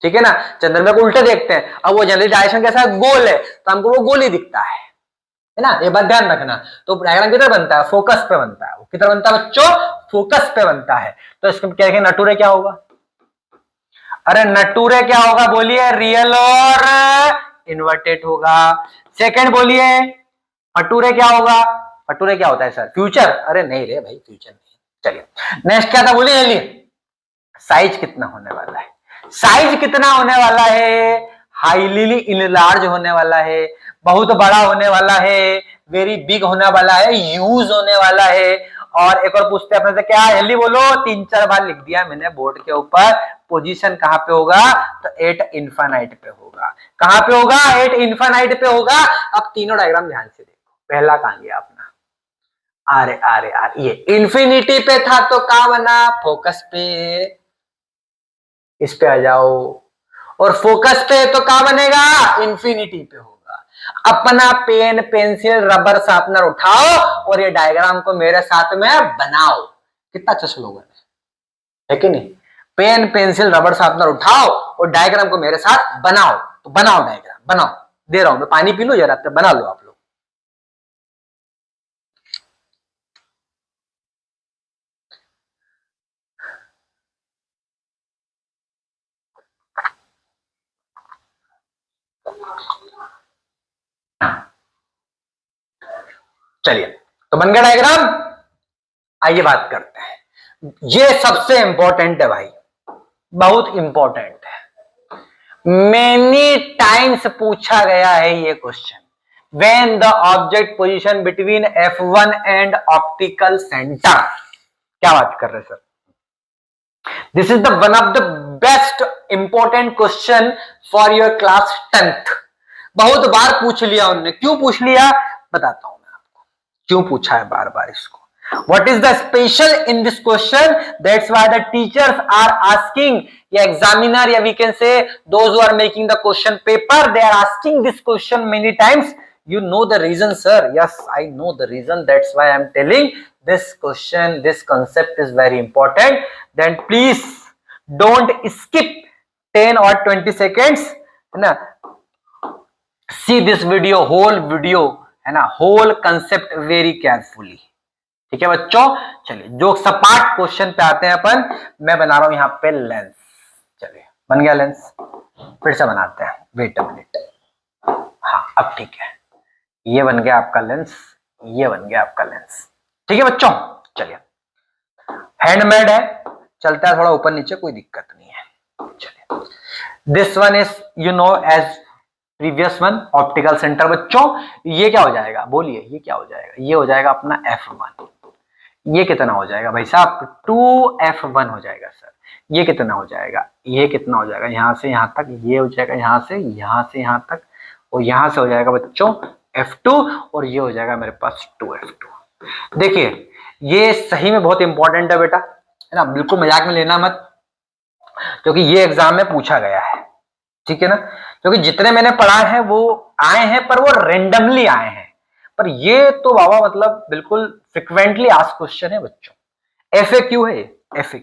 ठीक है ना, चंद्रमा को उल्टे देखते हैं। अब वो जनरली डायरेक्शन कैसा है? गोल है, तो हमको वो गोल ही दिखता है ना। ये बात ध्यान रखना। तो डायग्राम किधर बनता है? फोकस पे बनता है। वो किधर बनता है बच्चों? फोकस पे बनता है। तो इसमें क्या देखें, नटूरे क्या होगा? अरे नटूरे क्या होगा? बोलिए, रियल और इन्वर्टेड होगा। सेकंड बोलिए, फटूरे क्या होगा? फटूरे क्या होता है सर? फ्यूचर? अरे नहीं रे भाई, फ्यूचर नहीं। चलिए नेक्स्ट क्या था बोलिए जल्दी। साइज कितना होने वाला है? साइज कितना होने वाला है? हाईली इनलार्ज होने वाला है, बहुत बड़ा होने वाला है, वेरी बिग होने वाला है, यूज होने वाला है। और एक और पूछते हैं अपने से, क्या जल्दी बोलो, 3-4 बार लिख दिया मैंने बोर्ड के ऊपर। पोजीशन कहां पे होगा? तो एट इन्फानाइट पे होगा। कहां पे होगा? एट इन्फानाइट पे होगा। अब तीनों डायग्राम ध्यान से देखो। पहला कहां गया अपना? अरे अरे अरे, ये इंफिनिटी पे था तो कहां बना? फोकस पे। इस पे आ जाओ। और फोकस पे तो कहां बनेगा? इंफिनिटी पे होगा। अपना पेन पेंसिल रबर शार्पनर उठाओ और ये डायग्राम को मेरे साथ में बनाओ। कितना अच्छा स्लोगन है कि नहीं? पेन पेंसिल रबर शार्पनर उठाओ और डायग्राम को मेरे साथ बनाओ। तो बनाओ डायग्राम, बनाओ। दे रहा हूं मैं, पानी पी लो जरा, बना लो आप लोग। चलिए, तो बन गया डायग्राम। आइए बात करते हैं। ये सबसे इंपॉर्टेंट है भाई, बहुत इंपॉर्टेंट है। मेनी टाइम्स पूछा गया है ये question. When the object position between F1 and optical centre. क्या बात कर रहे sir? This is the one of the best important question for your class 10th। बहुत बार पूछ लिया उन्होंने। क्यों पूछ लिया बताता हूं मैं आपको, क्यों पूछा है बार बार इसको। What is the special in this question? That's why the teachers are asking, the examiner, yeah, we can say those who are making the question paper, they are asking this question many times. You know the reason, sir? Yes, I know the reason. That's why I'm telling this question, this concept is very important. Then please don't skip 10 or 20 seconds. ना, see this video, whole video, है ना, whole concept very carefully. ठीक है बच्चों। चलिए जो सपाट question पे आते हैं अपन, मैं बना रहा हूं यहां पे लेंस। चलिए बन गया लेंस, फिर से बनाते हैं, वेट अ मिनट। हाँ अब ठीक है, ये बन गया आपका लेंस, ये बन गया आपका लेंस। ठीक है बच्चों। चलिए हैंडमेड है, चलता है थोड़ा ऊपर नीचे, कोई दिक्कत नहीं है। चलिए this one is you know as previous one optical centre. बच्चों ये क्या हो जाएगा बोलिए, ये क्या हो जाएगा? ये हो जाएगा अपना F1। ये कितना हो जाएगा भाई साहब? 2F1 हो जाएगा सर। ये कितना हो जाएगा? ये कितना हो जाएगा? यहां से यहां तक, ये हो जाएगा यहां से यहां तक, और यहां से हो जाएगा बच्चों F2, और ये हो जाएगा मेरे पास 2F2। देखिए ये सही में बहुत इंपॉर्टेंट है बेटा, है ना, बिल्कुल मजाक में लेना मत, क्योंकि ये एग्जाम में पूछा गया है। ठीक है ना, क्योंकि जितने मैंने पढ़ा है वो आए हैं, पर वो रेंडमली आए हैं। पर ये तो बाबा मतलब बिल्कुल फ्रिक्वेंटली आस्क्ड क्वेश्चन है बच्चों। FAQ है ये, FAQ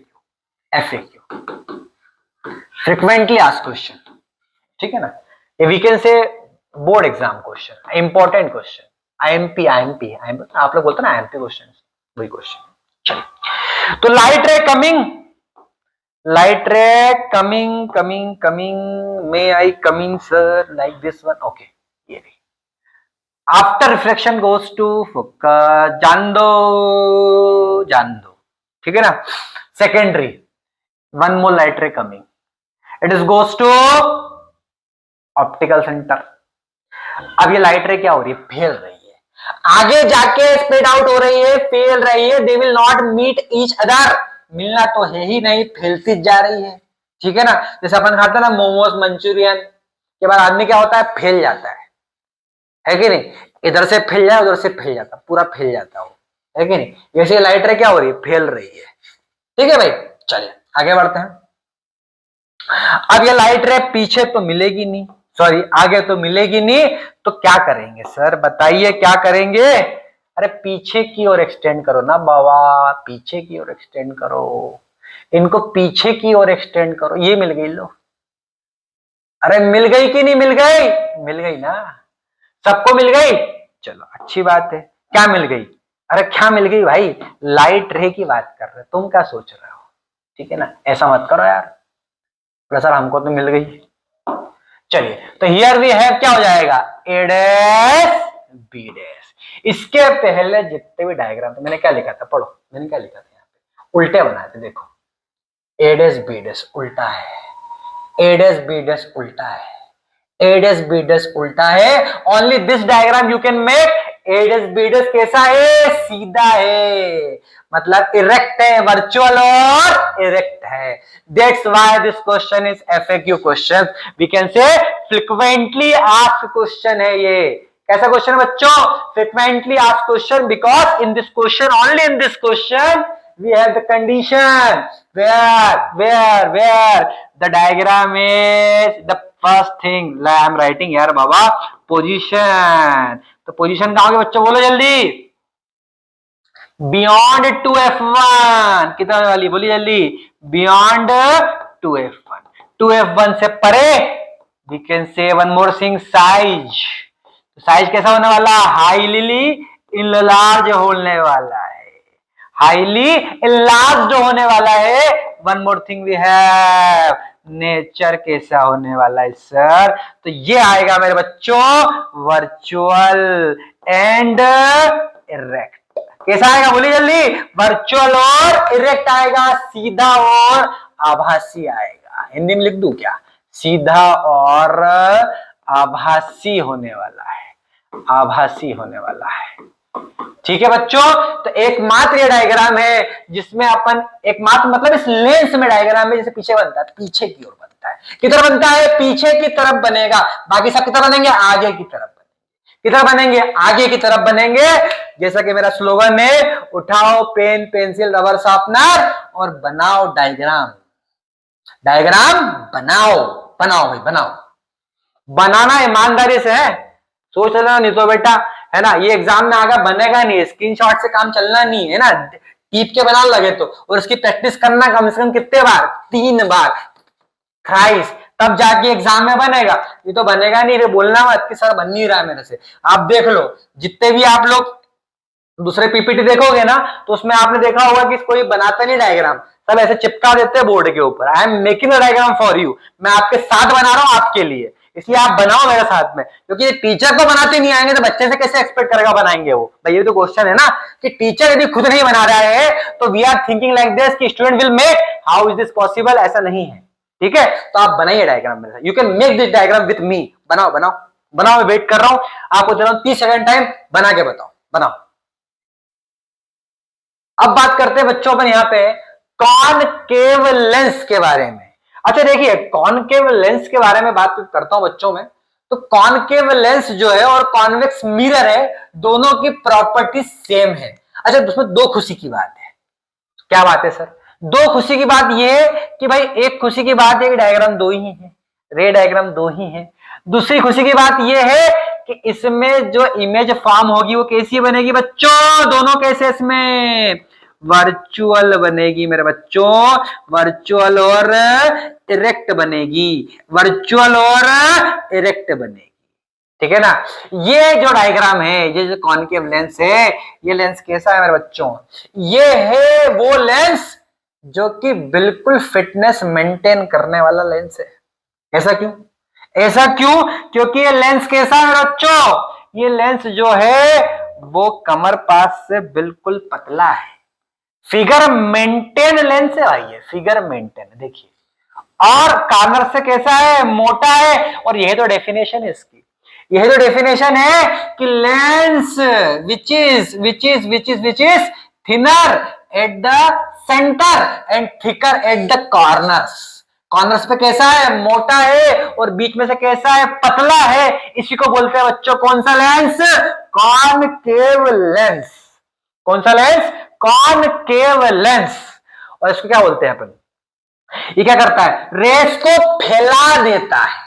फ्रिक्वेंटली आस्क्ड क्वेश्चन। ठीक है ना, ये we can say board exam question, important question, IMP आप लोग बोलते हैं ना IMP क्वेश्चन, वही क्वेश्चन। चलिए तो लाइट रे coming, may I come in sir, like this one? Okay, ये रही। After reflection goes to focus, जान दो, ठीक है ना। Secondary, one more light ray coming, it is goes to optical centre. अब ये लाइट रे क्या हो रही है? फैल रही है, आगे जाके स्प्रेड आउट हो रही है, फैल रही है। They will not meet each other, मिलना तो है ही नहीं, फैलती जा रही है। ठीक है ना, जैसे अपन खाते हैं ना मोमोज मंचूरियन, के बाद आदमी क्या होता है? फैल जाता है कि नहीं? इधर से फैल जाए, उधर से फैल जाता, पूरा फैल जाता है कि नहीं? वैसे लाइट रे क्या हो रही है? फैल रही है। ठीक है भाई, चलिए आगे बढ़ते हैं। अब ये लाइट रे पीछे तो मिलेगी नहीं, सॉरी आगे तो मिलेगी नहीं, तो क्या करेंगे सर बताइए, क्या करेंगे? अरे पीछे की ओर एक्सटेंड करो ना बाबा, पीछे की ओर एक्सटेंड करो, इनको पीछे की ओर एक्सटेंड करो। ये मिल गई लो। अरे मिल गई कि नहीं मिल गई? मिल गई ना, सबको मिल गई। चलो अच्छी बात है। क्या मिल गई? अरे क्या मिल गई भाई? लाइट रे की बात कर रहे, तुम क्या सोच रहे हो? ठीक है ना, ऐसा मत करो यार। सर हमको तो मिल गई, चलिए, तो हियर वी हैव क्या हो जाएगा, ए डैश बी डैश। इसके पहले जितने भी डायग्राम थे मैंने क्या लिखा था, पढ़ो, मैंने क्या लिखा था यहाँ पे, उल्टे बनाए थे। देखो ए डैश बी डैश उल्टा है, ए डैश बी डैश उल्टा है, ए डैश बी डैश उल्टा है। Only this diagram you can make. A dash B dash कैसा है, सीधा है, मतलब इरेक्ट है, वर्चुअल और इरेक्ट है। That's why this question is FAQ question, we can say frequently asked question है ये। कैसा क्वेश्चन है बच्चों, frequently asked question, because in this question, only in this question we have the condition where the diagram is the first thing I am writing यार बाबा, position। तो position कहां होगी बच्चों, बोलो जल्दी, बियॉन्ड 2f1 कितना वाली, बोलिए जल्दी, बियॉन्ड 2f1, 2f1 से परे we can say one more thing, size. Size कैसा होने वाला, हाईली इनलार्ज होने वाला है, हाईली इनलार्ज्ड होने वाला है। One more thing we have, nature कैसा होने वाला है सर, तो ये आएगा मेरे बच्चों वर्चुअल एंड इरेक्ट। कैसा आएगा बोलिए जल्दी, वर्चुअल और इरेक्ट आएगा, सीधा और आभासी आएगा। हिंदी में लिख दूं क्या, सीधा और आभासी होने वाला है, आभासी होने वाला है। ठीक है बच्चों, तो एकमात्र ये डायग्राम है जिसमें अपन, एकमात्र मतलब इस लेंस में डायग्राम में जैसे पीछे बनता है, पीछे की ओर बनता है, किधर बनता है, पीछे की तरफ बनेगा। बाकी सब किधर बनेंगे, आगे की तरफ बनेंगे। किधर बनेंगे, आगे की तरफ बनेंगे। जैसा कि मेरा स्लोगन है, उठाओ पेन पेंसिल रबर शार्पनर और बनाओ डायग्राम। डायग्राम बनाओ, बनाओ भाई बनाओ। बनाना ईमानदारी से है, सोच लेना नहीं तो बेटा है ना, ये एग्जाम में आगे बनेगा नहीं, स्क्रीनशॉट से काम चलना नहीं है ना, टीप के बना लगे तो। और उसकी प्रैक्टिस करना कम से कम कितने बार, 3 बार, थ्राइस, तब जाके एग्जाम में बनेगा। ये तो बनेगा नहीं, फिर बोलना मत कि सर बन नहीं रहा है मेरे से। आप देख लो, जितने भी आप लोग दूसरे पीपीटी देखोगे ना, तो उसमें आपने देखा होगा कि कोई बनाता नहीं डायग्राम, सब ऐसे चिपका देते हैं बोर्ड के ऊपर। आई am making a diagram for you, मैं आपके साथ बना रहा हूं आपके लिए, इसलिए आप बनाओ मेरे साथ में। क्योंकि टीचर को बनाते नहीं आएंगे तो बच्चे से कैसे एक्सपेक्ट करेगा बनाएंगे वो, भाई ये तो क्वेश्चन है ना, कि टीचर यदि खुद नहीं बना रहा है तो we are thinking like this कि student will make, how is this possible, ऐसा नहीं है। ठीक है, तो आप बनाइए डायग्राम मेरे साथ, you can make this diagram with me. बनाओ बनाओ बनाओ, मैं वेट कर रहा हूं, आपको दे रहा हूं 30 सेकंड टाइम, बना के बताओ, बनाओ। अब बात करते हैं बच्चों अपन यहाँ पे कॉनकेव लेंस के बारे में। अच्छा देखिए, कॉनकेव लेंस के बारे में बात करता हूं बच्चों में, तो कॉनकेव लेंस जो है और कॉन्वेक्स मिरर है, दोनों की प्रॉपर्टी सेम है। अच्छा, उसमें 2 खुशी की बात है। क्या बात है सर, 2 खुशी की बात यह है कि भाई एक खुशी की बात है कि डायग्राम 2 ही है, रे डायग्राम 2 ही है। दूसरी खुशी की बात यह है कि इसमें जो इमेज फॉर्म होगी वो कैसी बनेगी बच्चों, दोनों केसेस में वर्चुअल बनेगी मेरे बच्चों, वर्चुअल और इरेक्ट बनेगी, वर्चुअल और इरेक्ट बनेगी। ठीक है ना, ये जो डायग्राम है, ये जो कॉनकेव लेंस है, ये लेंस कैसा है मेरे बच्चों, ये है वो लेंस जो कि बिल्कुल फिटनेस मेंटेन करने वाला लेंस है। ऐसा क्यों, ऐसा क्यों, क्योंकि ये लेंस कैसा है बच्चों, ये लेंस जो है वो कमर पास से बिल्कुल पतला है, फिगर मेंटेन लेंस है भाई, ये फिगर मेंटेन देखिए। और कॉर्नर से कैसा है, मोटा है। और यह तो डेफिनेशन है इसकी, यह तो डेफिनेशन है कि lens which is thinner at the centre and thicker at the corners. Corners पे कैसा है, मोटा है, और बीच में से कैसा है, पतला है। इसी को बोलते हैं बच्चों कौन सा लेंस, कॉनकेव लेंस। कौन सा लेंस, कॉनकेव लेंस। और इसको क्या बोलते हैं अपन, ये क्या करता है, रेस को फैला देता है।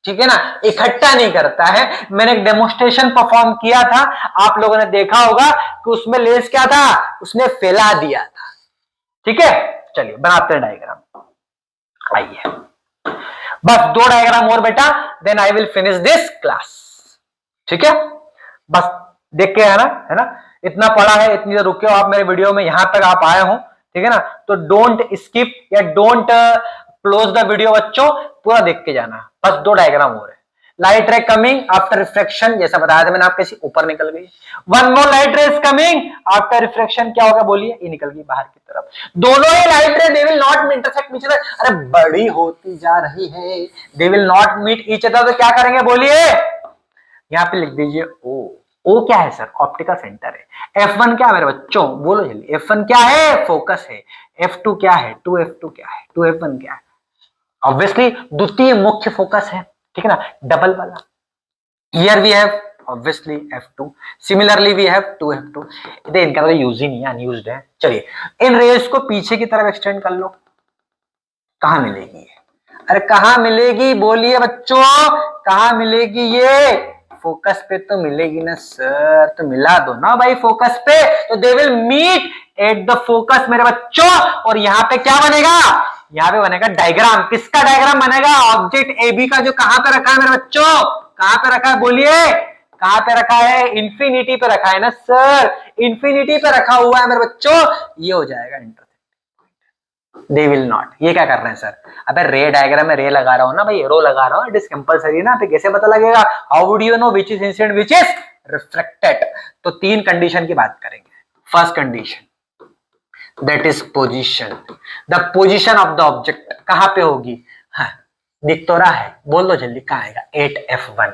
ठीक है ना, इकट्ठा नहीं करता है। मैंने एक डेमोन्स्ट्रेशन परफॉर्म किया था, आप लोगों ने देखा होगा कि उसमें लेंस क्या था, उसने फैला दिया था। ठीक है, चलिए बनाते हैं डायग्राम। आइए, बस 2 डायग्राम और बेटा, then I will finish this class. ठीक है, बस देख के है ना, इतना पढ़ा है, इतनी देर रुके हो आप मेरे वीडियो में, यहां तक आप आए हो। ठीक है ना, तो डोंट स्किप या डोंट क्लोज द वीडियो बच्चों, पूरा देख के जाना, बस 2 डायग्राम हो रहे हैं। Light ray coming after reflection, जैसा बताया था मैंने आपके, ऊपर निकल गई। वन मोर लाइट रे इज कमिंग आफ्टर रिफ्लेक्शन, क्या होगा बोलिए, ये निकल गई बाहर की तरफ। दोनों ही light ray they will not intersect each other, अरे बड़ी होती जा रही है, they will not meet each other, तो क्या करेंगे बोलिए, यहां पे लिख दीजिए ओ। ओ क्या है सर, ऑप्टिकल सेंटर है। F1 क्या है मेरे बच्चों, बोलो जल्दी, F1 क्या है, फोकस है। F2 क्या है, 2F2 क्या है, 2F1 क्या है, ऑब्वियसली द्वितीय मुख्य फोकस है, ठीक है ना, डबल वाला। Here we have obviously F2, similarly we have 2F2। इनका तो यूज ही नहीं है, अनयूज्ड है। चलिए इन रेस को पीछे की तरफ एक्सटेंड कर लो, कहां मिलेगी ये, अरे कहां मिलेगी बोलिए बच्चों, कहां मिलेगी ये, फोकस पे तो मिलेगी ना सर, तो मिला दो ना भाई फोकस पे, तो they will meet at the focus मेरे बच्चों। और यहां पे क्या बनेगा, यहां पे बनेगा डायग्राम, किसका डायग्राम बनेगा, ऑब्जेक्ट ए बी का, जो कहां पे रखा है मेरे बच्चों, कहां पे रखा है बोलिए, कहां पे रखा है, इंफिनिटी पे रखा है ना सर, इंफिनिटी पे रखा हुआ है मेरे बच्चों, ये हो जाएगा इंटरसेक्ट। दे विल नॉट, ये क्या कर रहे हैं सर, अबे रे डायग्राम में रे लगा रहा हूं ना भाई, एरो लगा रहा हूं, इट इज कंपलसरी ना, फिर कैसे पता लगेगा, how would you know which is incident which is reflected. तो 3 कंडीशन की बात करेंगे। First condition that is position, the position of the object कहां पे होगी, हाँ दिख तो रहा है, बोल दो जल्दी कहां आएगा, 8F1।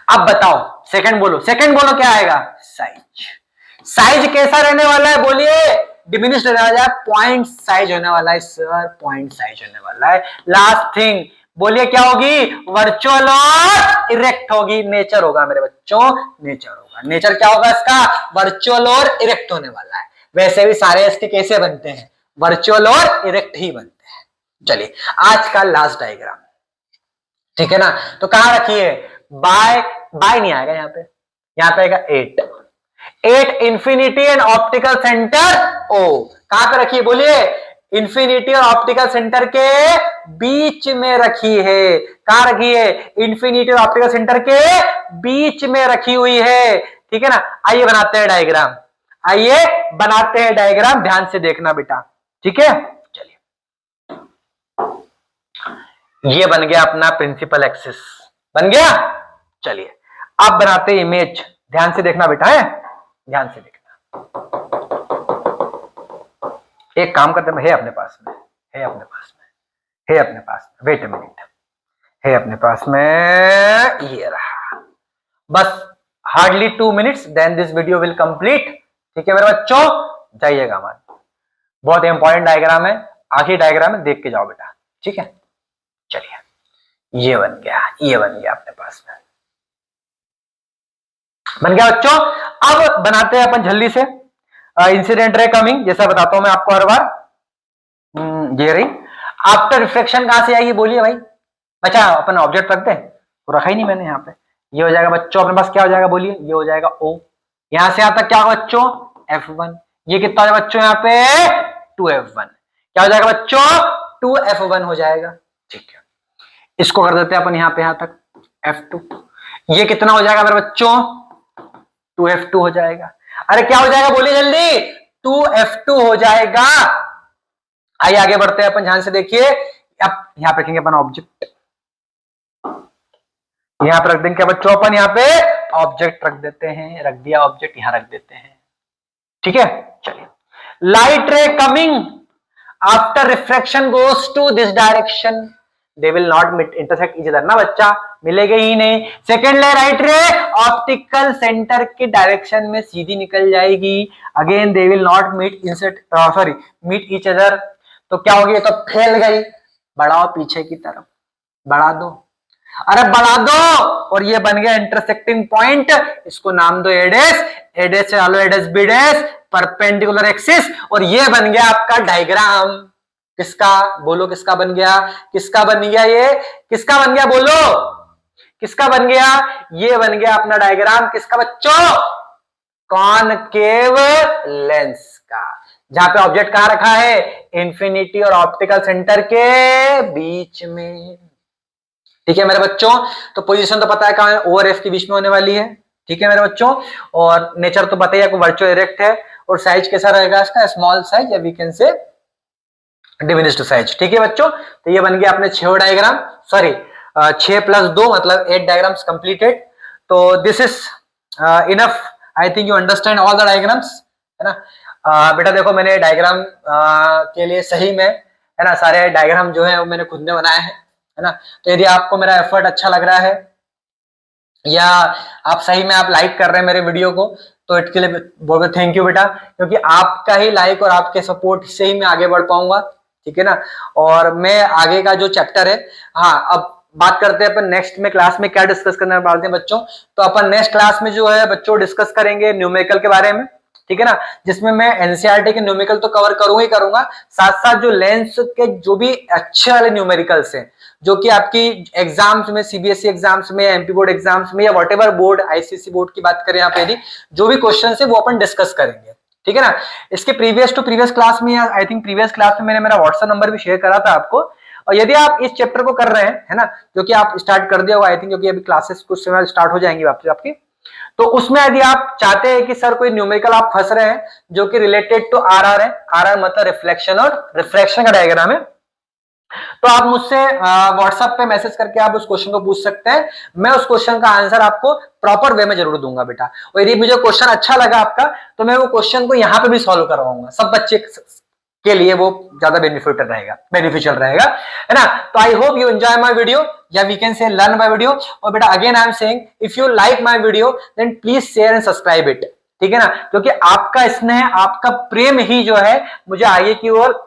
अब बताओ सेकंड बोलो, सेकंड बोलो क्या आएगा, साइज। साइज कैसा रहने वाला है बोलिए, डिमिनिश रहने वाला है, पॉइंट साइज होने वाला है सर, पॉइंट साइज होने वाला है। लास्ट थिंग बोलिए क्या होगी, वर्चुअल और इरेक्ट होगी, नेचर होगा मेरे बच्चों, नेचर होगा। नेचर क्या होगा इसका, वर्चुअल और इरेक्ट होने वाला है। वैसे भी सारे इसके कैसे बनते हैं, वर्चुअल और इरेक्ट ही बनते हैं। चलिए आज का लास्ट डायग्राम, ठीक है ना, तो कहां रखिए, बाय बाय नहीं आएगा यहाँ पे, यहाँ पे आएगा 8 infinity and optical centre O, कहां पे रखिए बोलिए, इंफिनिटी और ऑप्टिकल सेंटर के बीच में रखी है, कहां रखी है, इंफिनिटी और ऑप्टिकल सेंटर के बीच में रखी हुई है, ठीक है ना। आइए बनाते हैं डायग्राम, आइए बनाते हैं डायग्राम, ध्यान से देखना बेटा, ठीक है। चलिए ये बन गया अपना प्रिंसिपल एक्सिस, बन गया। चलिए अब बनाते हैं इमेज, ध्यान से देखना बेटा, है ध्यान से देखना। एक काम करते हैं, है अपने पास में, है अपने पास में, है अपने पास में, वेट अ मिनट, है अपने पास में, ये रहा, बस hardly 2 minutes then this video will complete, ठीक है मेरे बच्चों, जाइएगा हमारे, बहुत इंपॉर्टेंट डायग्राम है, आखिरी डायग्राम है, देख के जाओ बेटा, ठीक है। चलिए ये बन गया, ये बन गया अपने पास में, बन गया बच्चों। अब बनाते हैं अपन जल्दी से इंसिडेंट रे कमिंग, जैसा बताता हूं मैं आपको हर बार, ये रही। आफ्टर रिफ्लेक्शन कहां से आएगी बोलिए भाई, अच्छा अपन ऑब्जेक्ट रखते हैं, तो रखा ही नहीं मैंने यहाँ पे, ये हो जाएगा बच्चों अपने पास, क्या हो जाएगा बोलिए, ये हो जाएगा O, यहां से यहां तक क्या होगा बच्चों, F1, ये कितना हो बच्चों यहाँ पे 2F1, क्या हो जाएगा बच्चों 2F1 हो जाएगा, ठीक है। इसको कर देते हैं अपन यहाँ पे यहां तक F2, ये कितना हो जाएगा मेरे बच्चों 2F2 हो जाएगा, अरे क्या हो जाएगा बोलिए जल्दी, 2F2 हो जाएगा। आइए आगे बढ़ते हैं अपन, ध्यान से देखिए, अब यहां पे रखेंगे अपन ऑब्जेक्ट, यहां पर रख देंगे बच्चों अपन, यहां पे ऑब्जेक्ट रख देते हैं, रख दिया ऑब्जेक्ट, यहां रख देते हैं, ठीक है। चलिए light ray coming after refraction goes to this direction, they will not meet intersect each other ना बच्चा, मिलेगा ही नहीं। सेकेंड ले राइट रे ऑप्टिकल सेंटर के डायरेक्शन में सीधी निकल जाएगी, again they will not meet sorry meet each other, तो क्या होगी, तो फैल गई, बढ़ाओ पीछे की तरफ, बढ़ा दो, अरे बढ़ा दो, और ये बन गया इंटरसेक्टिंग पॉइंट, इसको नाम दो एडेस, एडेस से आलो एडेस बीडेस, परपेंडिकुलर एक्सिस, और ये बन गया आपका डायग्राम, किसका बोलो, किसका बन गया, किसका बन गया, ये किसका बन गया बोलो, किसका बन गया, ये बन गया अपना डायग्राम, किसका बच्चों, कॉनकेव लेंस का, जहां पे ऑब्जेक्ट कहां रखा है, इंफिनिटी और ऑप्टिकल सेंटर के बीच में, ठीक है मेरे बच्चों। तो पोजीशन तो पता है कहां है, O और F के बीच में होने वाली है, ठीक है मेरे बच्चों, और नेचर तो पता ही है, वर्चुअल इरेक्ट है, और साइज कैसा रहेगा इसका, स्मॉल साइज, या we can say diminished size. ठीक है बच्चों, तो ये बन गया अपने 6 डायग्राम, सॉरी 6 + 2 मतलब 8 डायग्राम्स कंप्लीटेड। तो this is enough, I think you understand all the diagrams, है ना। बेटा देखो मैंने डायग्राम के लिए सही में, है ना, सारे डायग्राम जो है वो मैंने खुद ने बनाए हैं, है ना। तो यदि आपको मेरा एफर्ट अच्छा लग रहा है या आप सही में आप लाइक कर रहे हैं मेरे वीडियो को, तो इसके लिए बहुत थैंक यू बेटा, क्योंकि आपका ही लाइक और आपके सपोर्ट से ही मैं आगे बढ़ पाऊंगा, ठीक है ना। और मैं आगे का जो चैप्टर है, हाँ अब बात करते हैं अपन नेक्स्ट में क्लास में क्या डिस्कस करने वाले हैं बच्चों। तो अपन नेक्स्ट क्लास में जो है बच्चों डिस्कस करेंगे न्यूमेरिकल के बारे में, ठीक है ना, जिसमें मैं एनसीईआरटी के न्यूमेरिकल तो कवर करूंगा ही करूंगा, साथ साथ जो लेंस के जो भी अच्छे वाले न्यूमेरिकल्स हैं जो कि आपकी एग्जाम्स में, सीबीएसई एग्जाम्स में, एमपी बोर्ड एग्जाम्स में या व्हाटएवर बोर्ड, आईसीएसई बोर्ड की बात करें यहाँ पे, यदि जो भी क्वेश्चन है वो अपन डिस्कस करेंगे, ठीक है ना। इसके प्रीवियस टू प्रीवियस क्लास में, आई थिंक प्रीवियस क्लास में मैंने मेरा व्हाट्सएप नंबर भी शेयर करा था आपको। और यदि आप इस चैप्टर को कर रहे हैं, है ना, जो कि आप स्टार्ट कर दिया होगा आई थिंक, क्योंकि अभी क्लासेस कुछ समय स्टार्ट हो जाएंगी वापस आपकी। तो उसमें यदि आप चाहते हैं कि सर कोई न्यूमेरिकल आप फंस रहे हैं जो कि रिलेटेड टू आरआर है, आरआर मतलब रिफ्लेक्शन और रिफ्रैक्शन का डायग्राम है, तो आप मुझसे व्हाट्सएप पे मैसेज करके आप उस क्वेश्चन को पूछ सकते हैं। मैं उस क्वेश्चन का आंसर आपको प्रॉपर वे में जरूर दूंगा बेटा। और यदि मुझे क्वेश्चन अच्छा लगा आपका, तो मैं वो क्वेश्चन को यहाँ पे भी सॉल्व करवाऊंगा, सब बच्चे के लिए वो ज्यादा बेनिफिशियल रहेगा, है ना। तो I hope you enjoy my video, या we can say learn my video. और बेटा again I am saying, if you like my video then please share and subscribe it, ठीक है ना, क्योंकि आपका स्नेह, आपका प्रेम ही जो है मुझे आगे की ओर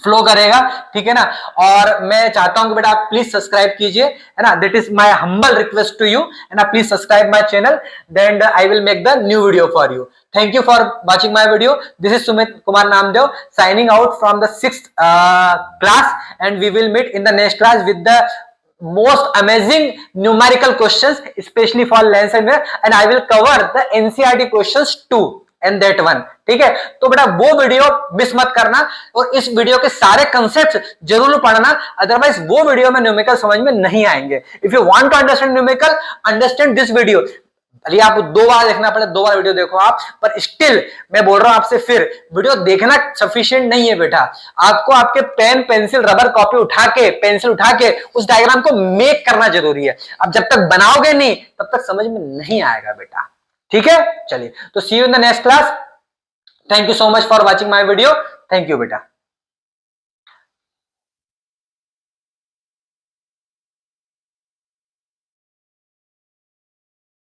फ्लो करेगा, ठीक है ना। और मैं चाहता हूं कि बेटा आप प्लीज सब्सक्राइब कीजिए, है ना, that is my humble request to you, है ना। Please subscribe my channel, then I will make the new video for you. Thank you for watching my video. This is Sumit Kumar Namdev signing out from the 6th class, and we will meet in the next class with the most amazing numerical questions, especially for lens and mirror, and I will cover the NCERT questions too and that one, ठीक है। तो बेटा वो video miss मत करना, और इस video के सारे कंसेप्ट जरूर पढ़ना, अदरवाइज वो वीडियो में न्यूमेरिकल समझ में नहीं आएंगे। If you want to understand numerical, understand this video. भले आप 2 बार देखना पड़े, 2 बार वीडियो देखो आप, पर स्टिल मैं बोल रहा हूं आपसे, फिर वीडियो देखना सफिशिएंट नहीं है बेटा। आपको आपके पेन, पेंसिल, रबर, कॉपी उठा के, पेंसिल उठा के उस डायग्राम को मेक करना जरूरी है। अब जब तक बनाओगे नहीं तब तक समझ में नहीं आएगा बेटा, ठीक है। चलिए, तो see you in the next class. Thank you so much for watching my video. Thank you बेटा।